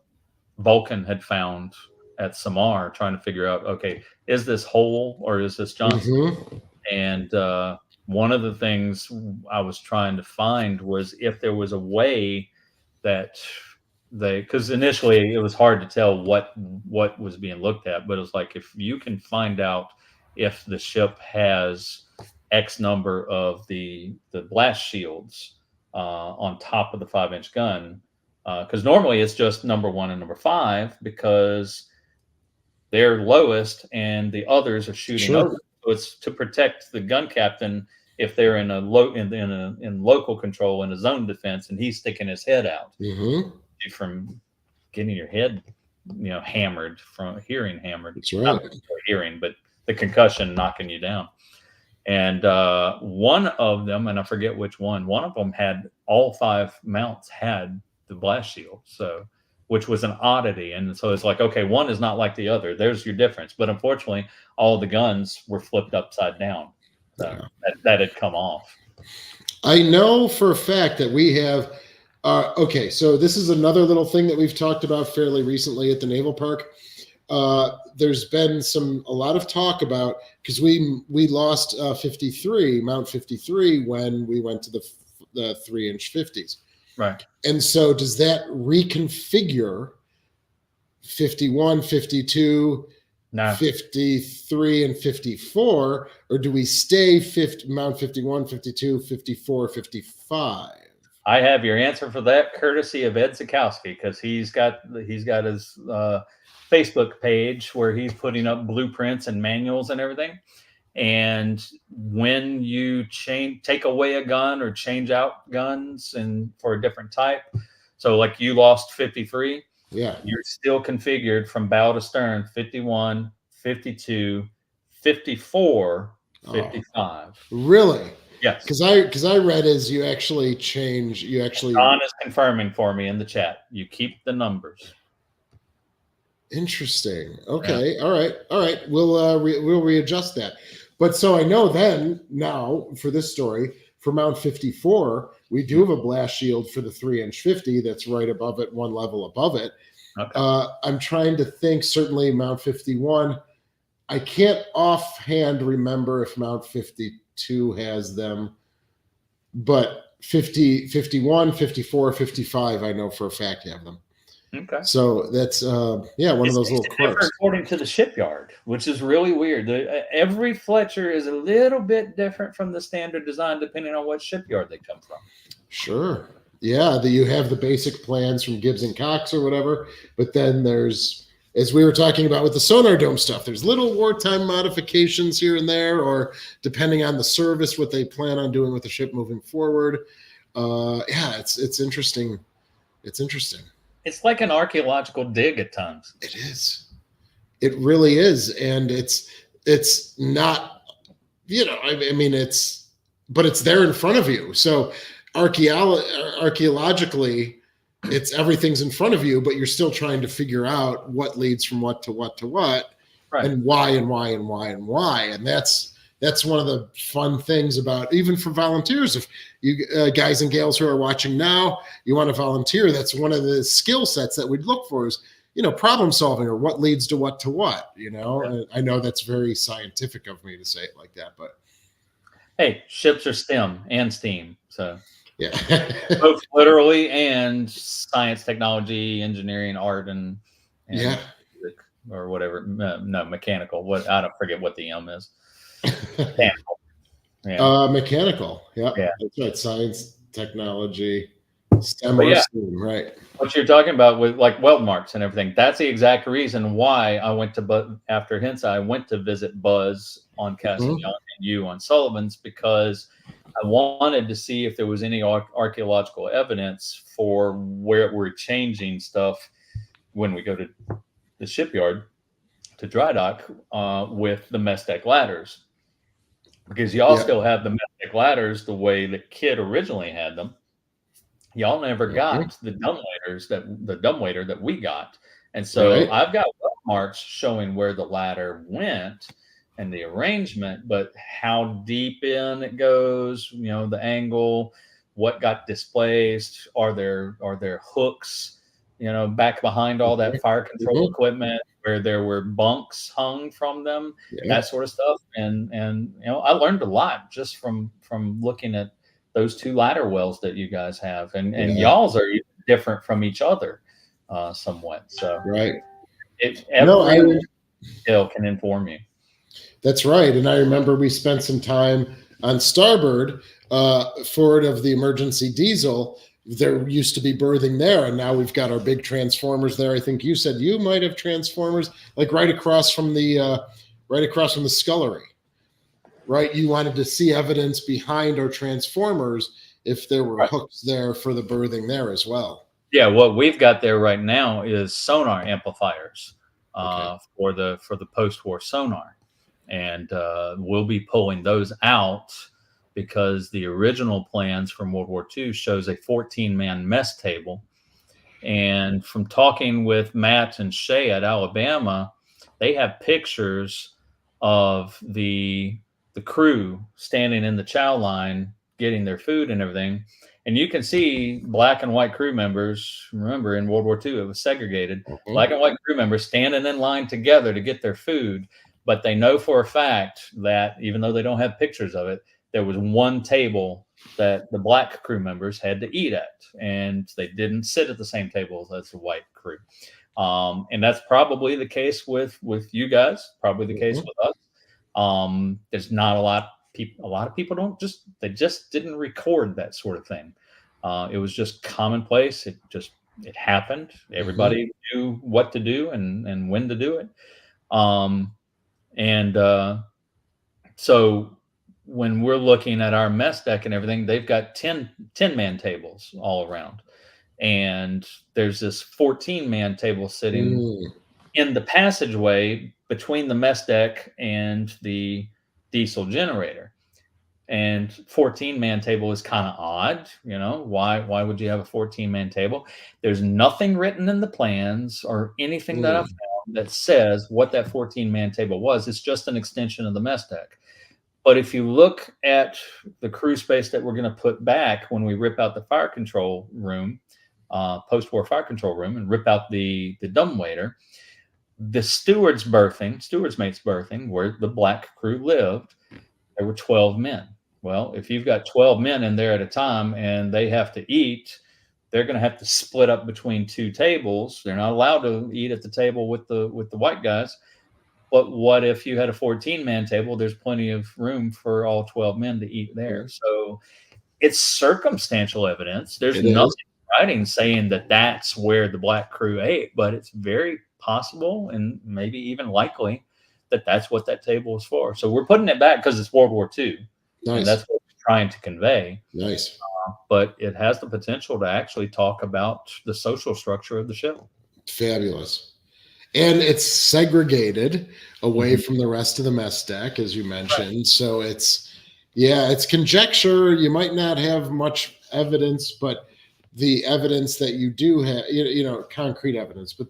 Vulcan had found at Samar, trying to figure out, okay, is this Hole or is this Johnson? And one of the things I was trying to find was if there was a way that because initially it was hard to tell what was being looked at, but it was like, if you can find out if the ship has X number of the blast shields on top of the 5-inch gun, because normally it's just number 1 and number 5 because they're lowest and the others are shooting Sure. over. So it's to protect the gun captain if they're in a in local control in a zone defense and he's sticking his head out from getting your head hammered from hearing hammered. That's right. Not hearing, but the concussion knocking you down. And one of them, and I forget which one of them had all 5 mounts had the blast shield. So, which was an oddity. And so it's like, okay, one is not like the other. There's your difference. But unfortunately, all the guns were flipped upside down. So that had come off. I know for a fact that we have. Okay, so this is another little thing that we've talked about fairly recently at the Naval Park. There's been a lot of talk about, because we lost 53, Mount 53, when we went to the 3-inch 50s. Right. And so does that reconfigure 51, 52, 53, and 54, or do we stay Mount 51, 52, 54, 55? I have your answer for that, courtesy of Ed Sikowski, because he's got his Facebook page where he's putting up blueprints and manuals and everything. And when you take away a gun or change out guns and for a different type, so like you lost 53, yeah, you're still configured from bow to stern 51, 52, 54, 55. Really? Yes. Because I read as you actually change. Don is confirming for me in the chat. You keep the numbers. Interesting. Okay. Yeah. All right. We'll readjust that. But so I know then now for this story, for Mount 54, we do have a blast shield for the 3-inch 50 that's right above it, one level above it. Okay. I'm trying to think. Certainly Mount 51. I can't offhand remember if Mount 52 has them, but 50, 51, 54, 55, I know for a fact have them. Okay. So that's one of those little quirks. According to the shipyard, which is really weird. Every Fletcher is a little bit different from the standard design depending on what shipyard they come from. Sure. Yeah, you have the basic plans from Gibbs and Cox or whatever, but then there's, as we were talking about with the sonar dome stuff, there's little wartime modifications here and there, or depending on the service, what they plan on doing with the ship moving forward. It's interesting. It's interesting. It's like an archaeological dig at times. It is. It really is. And it's not, but it's there in front of you. So archaeologically, everything's in front of you, but you're still trying to figure out what leads from what to what to what, right, and why and why and why and why. And that's one of the fun things about, even for volunteers. If you guys and gals who are watching now, you want to volunteer, that's one of the skill sets that we'd look for is, problem solving, or what leads to what. Right. I know that's very scientific of me to say it like that, but hey, ships are STEM and STEAM. So yeah, both literally and science, technology, engineering, art, and yeah, or whatever. No, mechanical. I don't forget what the M is. Mechanical. Yeah. Mechanical. Yeah. That's right. Science, technology, STEM or STEAM, right. What you're talking about with like weld marks and everything, that's the exact reason why I went to, after Hensa, I went to visit Buzz on Casting Young and you on Sullivan's, because I wanted to see if there was any archaeological evidence for where we're changing stuff when we go to the shipyard to dry dock with the mess deck ladders. Because y'all still have the mess deck ladders the way that Kidd originally had them. Y'all never got the dumbwaiter that we got. And so I've got weld marks showing where the ladder went and the arrangement, but how deep in it goes, the angle, what got displaced, are there hooks, back behind all that fire control equipment where there were bunks hung from them, that sort of stuff. And I learned a lot just from looking at those two ladder wells that you guys have, and y'all's are different from each other somewhat. So right, every detail can inform you. That's right. And I remember we spent some time on starboard, forward of the emergency diesel. There used to be berthing there, and now we've got our big transformers there. I think you said you might have transformers like right across from the scullery. Right? You wanted to see evidence behind our transformers if there were Right. hooks there for the berthing there as well. Yeah, what we've got there right now is sonar amplifiers Okay. for the post-war sonar, and we'll be pulling those out because the original plans from World War II shows a 14-man mess table. And from talking with Matt and Shay at Alabama, they have pictures of the crew standing in the chow line getting their food and everything. And you can see black and white crew members. Remember, in World War II, it was segregated. Black and white crew members standing in line together to get their food. But they know for a fact that even though they don't have pictures of it, there was one table that the black crew members had to eat at, and they didn't sit at the same table as the white crew. And that's probably the case with you guys, probably the case with us. There's not a lot of people they just didn't record that sort of thing. It was just commonplace. It happened. Everybody knew what to do and when to do it. So when we're looking at our mess deck and everything, they've got 10-man tables all around. And there's this 14-man table sitting in the passageway between the mess deck and the diesel generator. And 14-man table is kind of odd. Why would you have a 14-man table? There's nothing written in the plans or anything that I've found that says what that 14-man table was. It's just an extension of the mess deck. But if you look at the crew space that we're going to put back when we rip out the fire control room, post-war fire control room, and rip out the dumbwaiter, the steward's mate's berthing, where the black crew lived, there were 12 men. Well, if you've got 12 men in there at a time and they have to eat, they're going to have to split up between two tables. They're not allowed to eat at the table with the white guys. But what if you had a 14-man table? There's plenty of room for all 12 men to eat there. So it's circumstantial evidence. There's nothing in writing saying that that's where the black crew ate, but it's very possible and maybe even likely that that's what that table is for. So we're putting it back because it's World War II. Nice. And that's what we're trying to convey. Nice. But it has the potential to actually talk about the social structure of the ship. Fabulous. And it's segregated away from the rest of the mess deck, as you mentioned. Right. So it's conjecture. You might not have much evidence, but the evidence that you do have, concrete evidence, but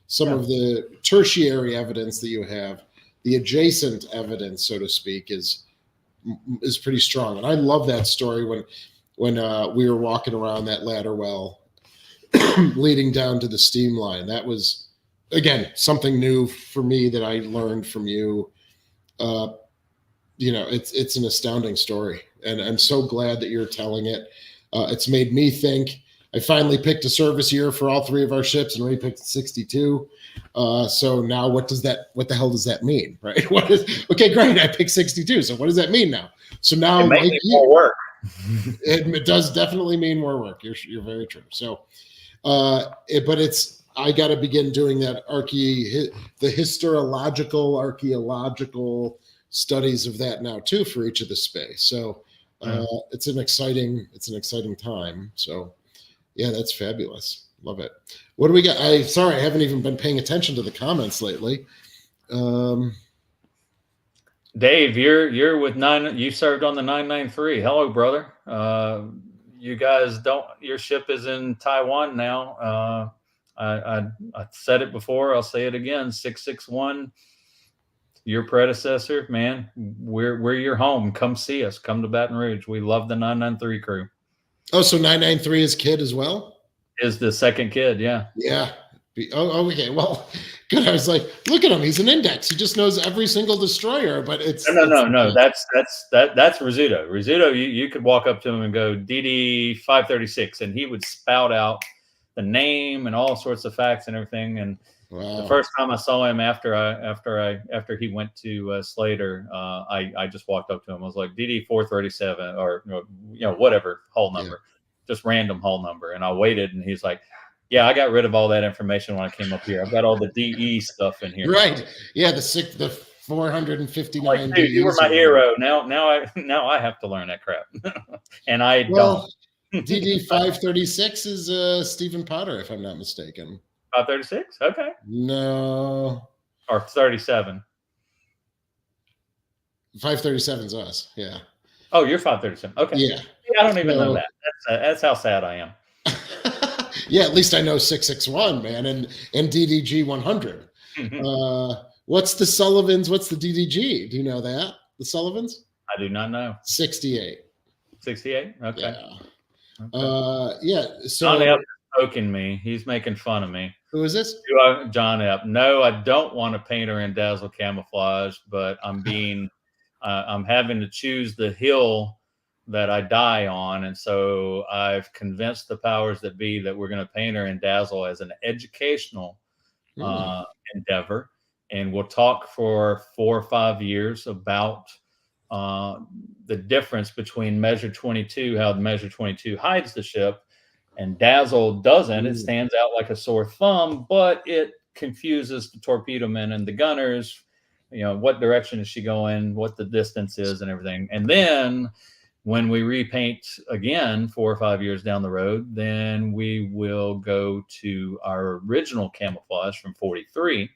some of the tertiary evidence that you have, the adjacent evidence, so to speak, is pretty strong. And I love that story when we were walking around that ladder well leading down to the steam line. That was, again, something new for me that I learned from you. It's an astounding story, and I'm so glad that you're telling it. It's made me think. I finally picked a service year for all three of our ships, and we picked 62. So now what the hell does that mean, right? Okay, great. I picked 62. So what does that mean now? So now it may mean more work. It does definitely mean more work. You're very true. So, I got to begin doing that the archaeological studies of that now too for each of the space. So it's an exciting time. So yeah, that's fabulous. Love it. What do we got? I haven't even been paying attention to the comments lately. Dave, you're with you served on the 993. Hello, brother. You guys your ship is in Taiwan now. I said it before. I'll say it again. 661, your predecessor, man. We're your home. Come see us. Come to Baton Rouge. We love the 993 crew. Oh, so 993 is Kidd as well? Is the second Kidd, yeah. Yeah. Oh, okay. Well, good. I was like, look at him. He's an index. He just knows every single destroyer. But it's no. That's Rizzuto. Rizzuto, you could walk up to him and go DD 536, and he would spout out the name and all sorts of facts and everything. And The Wow. first time I saw him after he went to Slater, I just walked up to him. I was like, DD 437 or whatever hull Yeah. number, just random hull number. And I waited, and he's like, "Yeah, I got rid of all that information when I came up here. I've got all the DE stuff in here now." Right. Yeah. The I'm 459 like, dude, you were DEs. my hero. Now I have to learn that crap, and I don't. Well, DD 536 is Stephen Potter, if I'm not mistaken. 536, okay, No, or 37. 537 is us. Yeah. Oh, you're 537. Okay, Yeah. I don't even know So, that. That's how sad I am. yeah, at least I know 661, man, and DDG 100. What's the Sullivans? What's the DDG? Do you know that? The Sullivans? I do not know. 68. 68? Okay. Yeah. Okay. Yeah. So John Epp is poking me. He's making fun of me. who is this? John Epp. No, I don't want to paint her in dazzle camouflage, but I'm having to choose the hill that I die on. And so I've convinced the powers that be that we're going to paint her in dazzle as an educational endeavor. And we'll talk for 4 or 5 years about the difference between measure 22, how measure 22 hides the ship, and dazzle doesn't. It stands out like a sore thumb, but it confuses the torpedo men and the gunners. What direction is she going, what the distance is, and everything. And then when we repaint again 4 or 5 years down the road, then we will go to our original camouflage from 43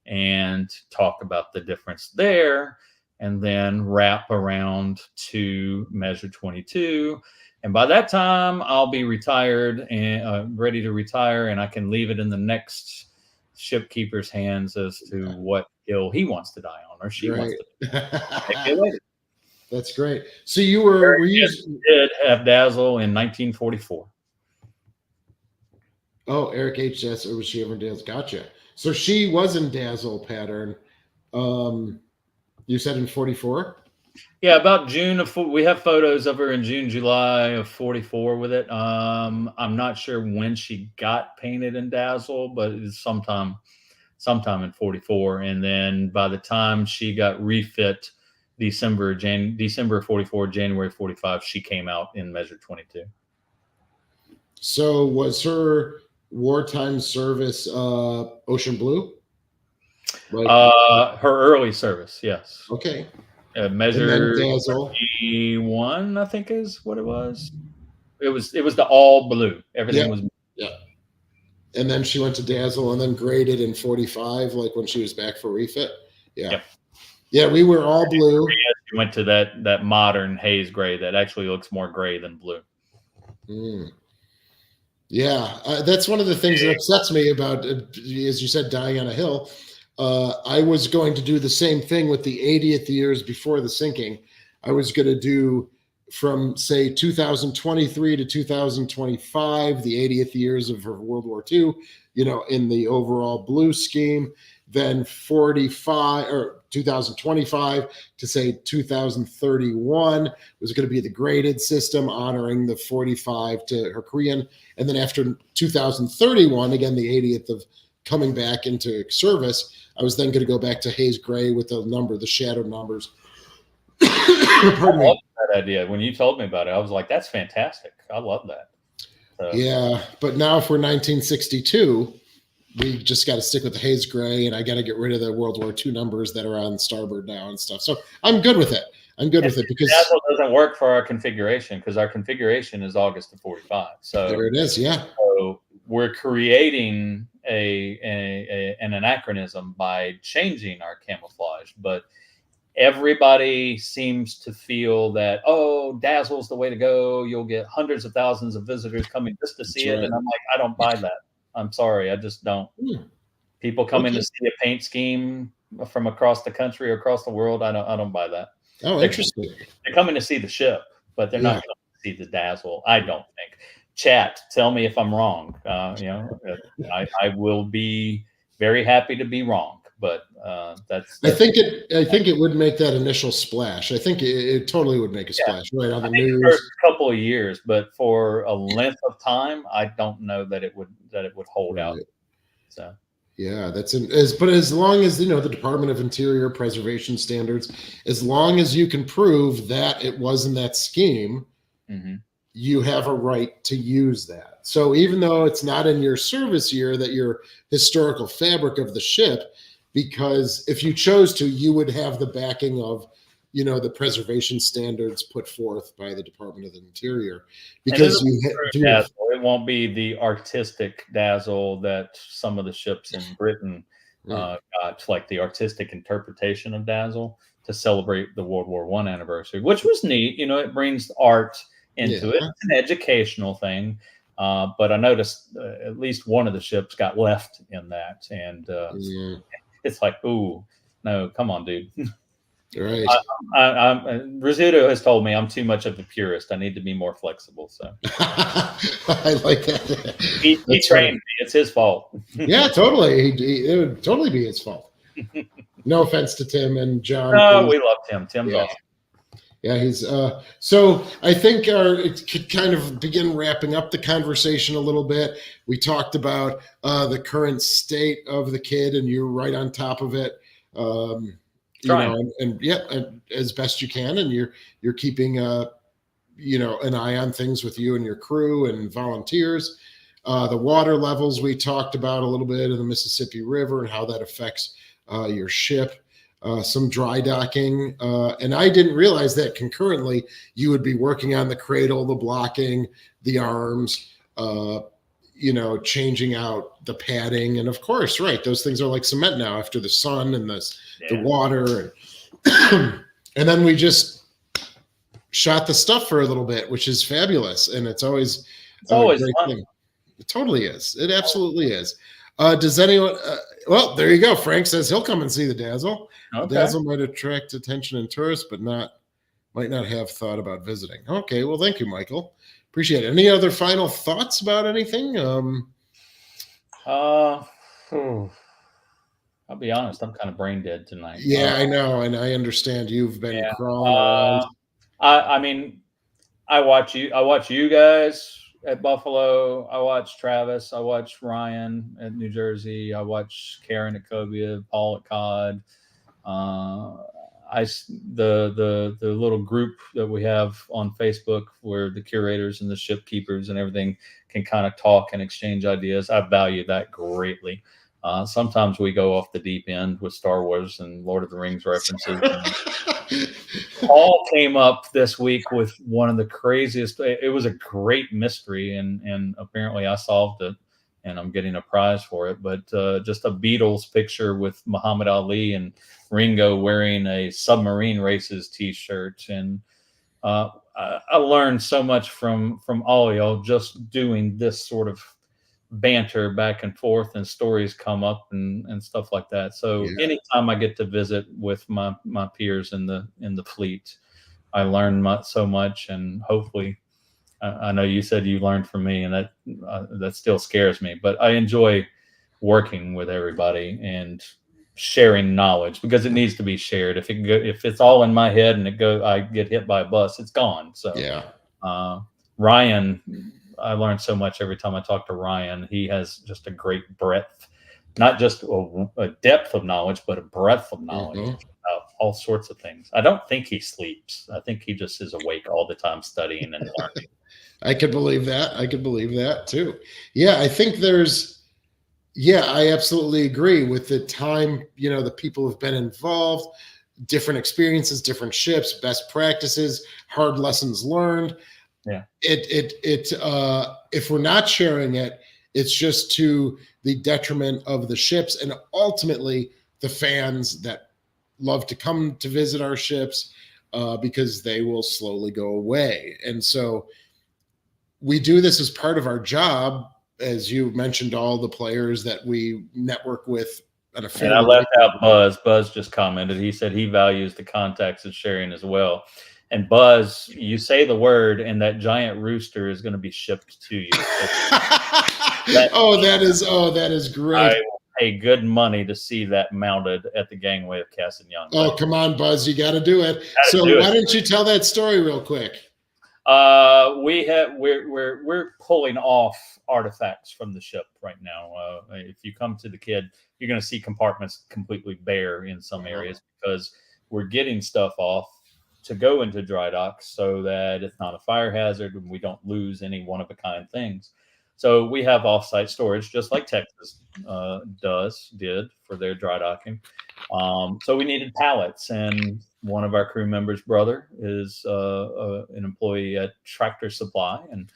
and talk about the difference there, and then wrap around to measure 22. And by that time, I'll be retired and ready to retire, and I can leave it in the next shipkeeper's hands as to what hill he wants to die on, or she wants to die on. That's great. So were you did have dazzle in 1944. Oh, Eric H.S. or was she ever in dazzle? Gotcha. So she was in dazzle pattern. You said in 44? Yeah, about June we have photos of her in June, July of 44 with it. I'm not sure when she got painted in dazzle, but it's sometime in 44. And then by the time she got refit, December of 44, January 45, she came out in measure 22. So was her wartime service ocean blue? Her early service, yes. Okay. Measure 21, I think, is what it was. It was the all blue. Everything was blue. Yeah. And then she went to dazzle and then graded in 45, like when she was back for refit. Yeah. Yep. Yeah, we were all blue. She went to that modern haze gray that actually looks more gray than blue. Yeah, that's one of the things that upsets me about, as you said, dying on a hill. I was going to do the same thing with the 80th years before the sinking. I was going to do from, say, 2023 to 2025, the 80th years of World War II, in the overall blue scheme. Then 45 or 2025 to say 2031 was going to be the graded system, honoring the 45 to her Korean. And then after 2031, again, the 80th of coming back into service, I was then going to go back to haze gray with the shadowed numbers. I love that idea. When you told me about it, I was like, that's fantastic. I love that. So. Yeah, but now for 1962, we just got to stick with the haze gray, and I got to get rid of the World War II numbers that are on starboard now and stuff. So I'm good with it. Because dazzle doesn't work for our configuration, because our configuration is August of 45. So there it is. Yeah. So we're creating an anachronism by changing our camouflage, but everybody seems to feel that, dazzle's the way to go. You'll get hundreds of thousands of visitors coming just to see it. Right. And I'm like, I don't buy that. I'm sorry, I just don't. People come in to see a paint scheme from across the country or across the world. I don't buy that. Oh, interesting. They're coming to see the ship, but they're not coming to see the dazzle, I don't think. Chat, tell me if I'm wrong. I will be very happy to be wrong, but that's I think it would make that initial splash. I think it totally would make a splash right on the news. For a couple of years, but for a length of time, I don't know that it would hold out. So Yeah, but as long as the Department of Interior preservation standards, as long as you can prove that it was in that scheme, Mm-hmm. you have a right to use that. So even though it's not in your service year that your historical fabric of the ship, because if you chose to, you would have the backing of the preservation standards put forth by the Department of the Interior, And it'll because be you true do. dazzle. It won't be the artistic dazzle that some of the ships in Britain got, like the artistic interpretation of dazzle to celebrate the World War I anniversary, which was neat. It brings art into it. Yeah. It's an educational thing. But I noticed at least one of the ships got left in that. And Yeah. it's like, ooh, no, come on, dude. Right. Rizzuto has told me I'm too much of a purist. I need to be more flexible. So I like that. he That's trained funny. me. It's his fault. Yeah, totally. It would totally be his fault. No offense to Tim and John. No, Please. we love Tim. Tim's Yeah. awesome. Yeah, he's so I think it could kind of begin wrapping up the conversation a little bit. We talked about the current state of the Kidd, and you're right on top of it. And yeah, as best you can, and you're keeping an eye on things with you and your crew and volunteers. The water levels we talked about a little bit in the Mississippi River and how that affects your ship. Some dry docking, and I didn't realize that concurrently you would be working on the cradle, the blocking, the arms, changing out the padding, and of course, right, those things are like cement now after the sun and the water, and then we just shot the stuff for a little bit, which is fabulous, and it's always fun. Thing. It totally is. It absolutely is. Does anyone? Well, there you go. Frank says he'll come and see the Dazzle. Okay. Dazzle might attract attention in tourists, but might not have thought about visiting. Okay, well, thank you, Michael. Appreciate it. Any other final thoughts about anything? I'll be honest. I'm kind of brain dead tonight. Yeah, I know, and I understand you've been crawling around. I mean, I watch you guys at Buffalo. I watch Travis. I watch Ryan at New Jersey. I watch Karen at Cobia, Paul at Cod. The little group that we have on Facebook where the curators and the ship keepers and everything can kind of talk and exchange ideas. I value that greatly. Sometimes we go off the deep end with Star Wars and Lord of the Rings references. Paul came up this week with one of the craziest. It was a great mystery, and apparently I solved it, and I'm getting a prize for it. But just a Beatles picture with Muhammad Ali and Ringo wearing a Submarine Races T-shirt, and I learned so much from all of y'all just doing this sort of banter back and forth, and stories come up and stuff like that. So anytime I get to visit with my peers in the fleet, I learn so much, and hopefully I know you said you learned from me, and that still scares me, but I enjoy working with everybody and sharing knowledge because it needs to be shared. If it's all in my head and I get hit by a bus, it's gone. So Ryan, I learned so much every time I talk to Ryan. He has just a great breadth, not just a depth of knowledge, but a breadth of knowledge about all sorts of things. I don't think he sleeps. I think he just is awake all the time studying and learning. I could believe that. I could believe that too. Yeah, I think I absolutely agree with the time, the people have been involved, different experiences, different ships, best practices, hard lessons learned. Yeah. If we're not sharing it, it's just to the detriment of the ships and ultimately the fans that love to come to visit our ships because they will slowly go away. And so we do this as part of our job. As you mentioned, all the players that we network with. And I left out Buzz. Buzz just commented. He said he values the contacts and sharing as well. And Buzz, you say the word, and that giant rooster is going to be shipped to you. That is great. I will pay good money to see that mounted at the gangway of Cass and Young. Oh, come on, Buzz, you got to do it. Why don't you tell that story real quick? We're pulling off artifacts from the ship right now. If you come to the Kidd, you're going to see compartments completely bare in some areas because we're getting stuff off to go into dry dock so that it's not a fire hazard and we don't lose any one of a kind things. So we have offsite storage, just like Texas did for their dry docking. So we needed pallets, and one of our crew members' brother is an employee at Tractor Supply, and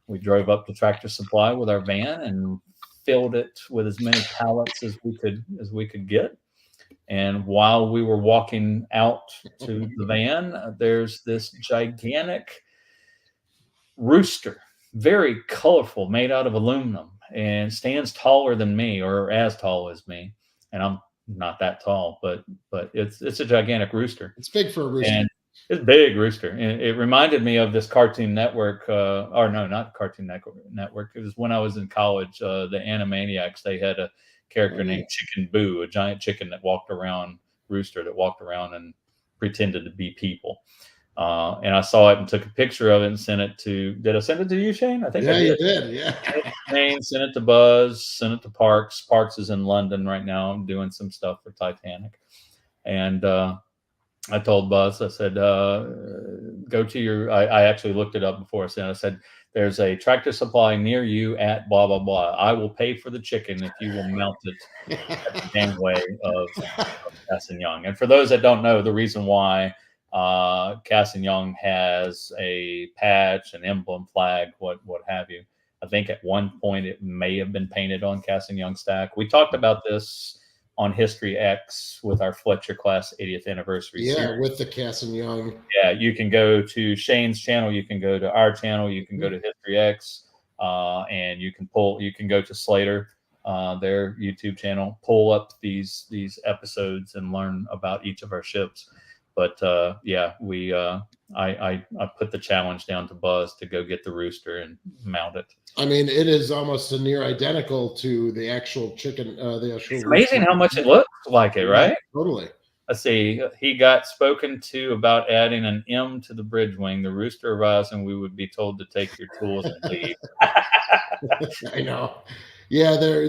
we drove up to Tractor Supply with our van and filled it with as many pallets as we could get. And while we were walking out to the van, there's this gigantic rooster, very colorful, made out of aluminum, and stands taller than me, or as tall as me. And I'm not that tall, but it's a gigantic rooster. It's big for a rooster. And it's a big rooster. And it reminded me of this Cartoon Network, or no, not Cartoon Network. It was when I was in college, the Animaniacs, they had a character named Chicken Boo, a giant chicken rooster that walked around and pretended to be people. And I saw it and took a picture of it and sent it to. Did I send it to you, Shane? I think I did. You did. Yeah. Shane, sent it to Buzz, sent it to Parks. Parks is in London right now. I'm doing some stuff for Titanic, and I told Buzz. I said, "Go to your." I actually looked it up before I sent. I said, "There's a Tractor Supply near you at blah blah blah. I will pay for the chicken if you will mount it at the gangway of Cass and Young." And for those that don't know, the reason why. Cass and Young has a patch, an emblem, flag, what have you. I think at one point it may have been painted on Cass and Young stack. We talked about this on History X with our Fletcher class 80th anniversary. Yeah, with the Cass and Young. Yeah, you can go to Shane's channel, you can go to our channel, you can go to History X, and you can go to Slater, their YouTube channel, pull up these episodes and learn about each of our ships. But I put the challenge down to Buzz to go get the rooster and mount it. I mean, it is almost a near identical to the actual chicken. It's amazing how much it looks like it, right? Totally. Let's see. He got spoken to about adding an M to the bridge wing. The rooster arrives, and we would be told to take your tools and leave. I know. Yeah, they're.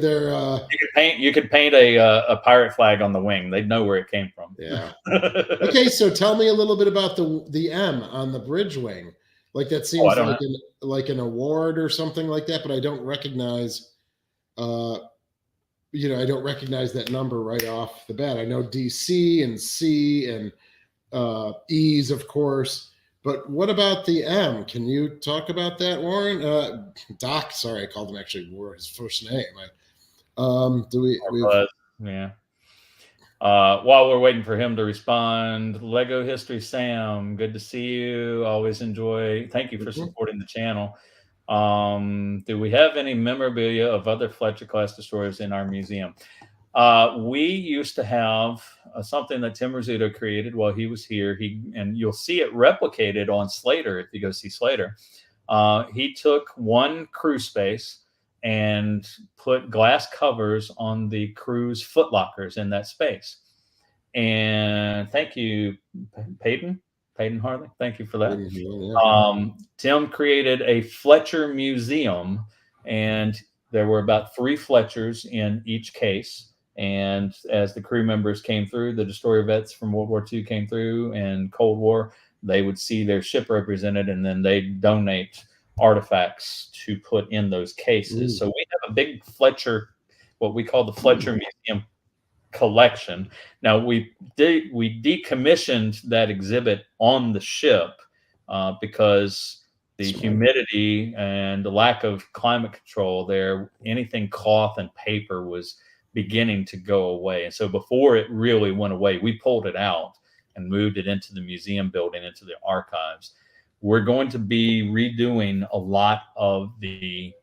You could paint a pirate flag on the wing. They'd know where it came from. Yeah. Okay, so tell me a little bit about the M on the bridge wing. Like that seems like an award or something like that, but I don't recognize. I don't recognize that number right off the bat. I know DC and C and E's, of course. But what about the M? Can you talk about that, Warren? Doc, sorry, I called him actually his first name. Yeah. While we're waiting for him to respond, Lego History Sam, good to see you. Always enjoy. Thank you for supporting the channel. Do we have any memorabilia of other Fletcher class destroyers in our museum? We used to have something that Tim Rizzuto created while he was here. And you'll see it replicated on Slater if you go see Slater. He took one crew space and put glass covers on the crew's footlockers in that space. And thank you, Peyton Harley. Thank you for that. Tim created a Fletcher museum, and there were about 3 Fletchers in each case. And as the crew members came through, the destroyer vets from World War II came through and Cold War, they would see their ship represented, and then they'd donate artifacts to put in those cases. So we have a big Fletcher, what we call the Fletcher Museum collection. Now we decommissioned that exhibit on the ship because the humidity and the lack of climate control there, anything cloth and paper was beginning to go away. And so before it really went away, we pulled it out and moved it into the museum building, into the archives. We're going to be redoing a lot of the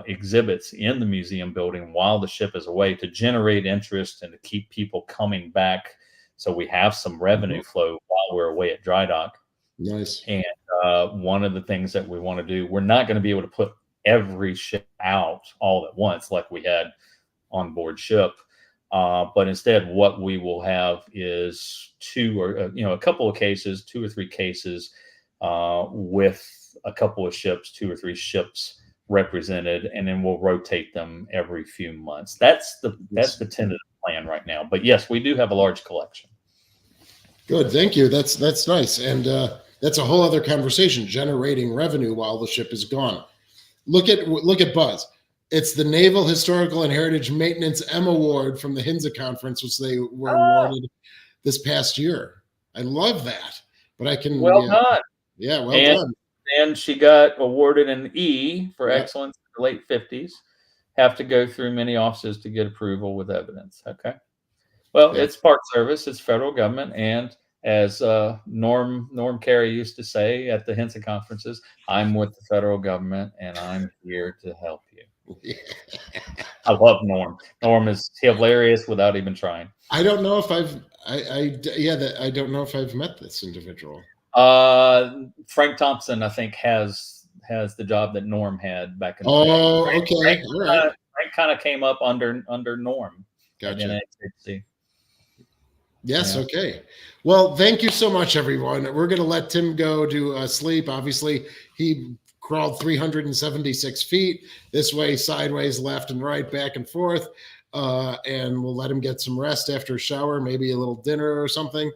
exhibits in the museum building while the ship is away to generate interest and to keep people coming back, so we have some revenue flow while we're away at dry dock. Nice. And one of the things that we want to do, we're not going to be able to put every ship out all at once like we had on board ship, but instead what we will have is 2 or a couple of cases, 2 or 3 cases with a couple of ships, 2 or 3 ships represented, and then we'll rotate them every few months. That's the tentative plan right now. But yes, we do have a large collection. Good, thank you. That's nice, and that's a whole other conversation. Generating revenue while the ship is gone. Look at Buzz. It's the Naval Historical and Heritage Maintenance M Award from the HINSA conference, which they were awarded this past year. I love that. But I can done. Yeah, well done. And she got awarded an E for excellence in the late 50s. Have to go through many offices to get approval with evidence. Okay. Well, it's Park Service, it's federal government, and as Norm Carey used to say at the HINSA conferences, I'm with the federal government and I'm here to help you. Yeah. I love Norm. Norm is hilarious without even trying. I don't know if I don't know if I've met this individual. Frank Thompson, I think, has the job that Norm had back in the day. Oh, okay. All right. Frank kind of came up under Norm. Gotcha. Yes. Yeah. Okay. Well, thank you so much, everyone. We're going to let Tim go to sleep. Obviously, he crawled 376 feet this way, sideways, left and right, back and forth. And we'll let him get some rest after a shower, maybe a little dinner or something.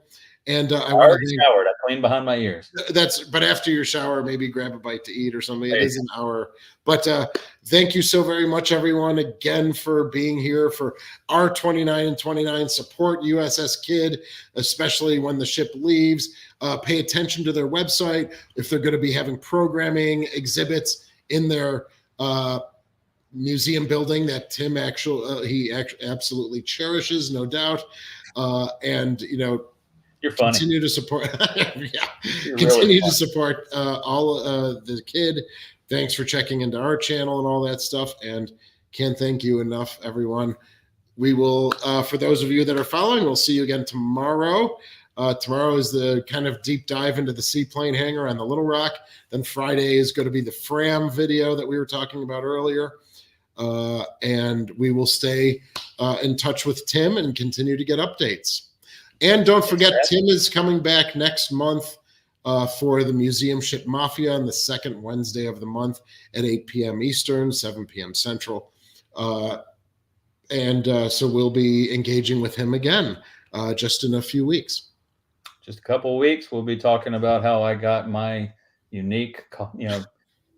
And I already showered. I cleaned behind my ears. But after your shower, maybe grab a bite to eat or something. It is an hour. But thank you so very much, everyone, again, for being here for our 29 and 29. Support USS Kidd, especially when the ship leaves. Pay attention to their website if they're going to be having programming exhibits in their museum building that Tim absolutely cherishes, no doubt. And you're funny. Continue to support. Continue to support all the Kidd. Thanks for checking into our channel and all that stuff. And can't thank you enough, everyone. We will, for those of you that are following, we'll see you again tomorrow. Tomorrow is the kind of deep dive into the seaplane hangar on the Little Rock. Then Friday is going to be the Fram video that we were talking about earlier. And we will stay in touch with Tim and continue to get updates. And don't forget, Tim is coming back next month for the Museum Ship Mafia on the second Wednesday of the month at 8 p.m. Eastern, 7 p.m. Central. So we'll be engaging with him again just in a few weeks. Just a couple of weeks, we'll be talking about how I got my unique,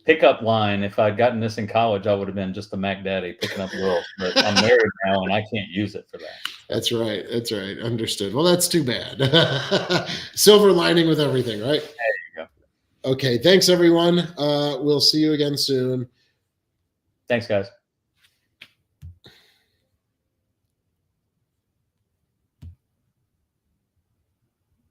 pickup line. If I'd gotten this in college, I would have been just a Mac Daddy picking up girls. But I'm married now, and I can't use it for that. That's right. That's right. Understood. Well, that's too bad. Silver lining with everything, right? There you go. Okay. Thanks, everyone. We'll see you again soon. Thanks, guys.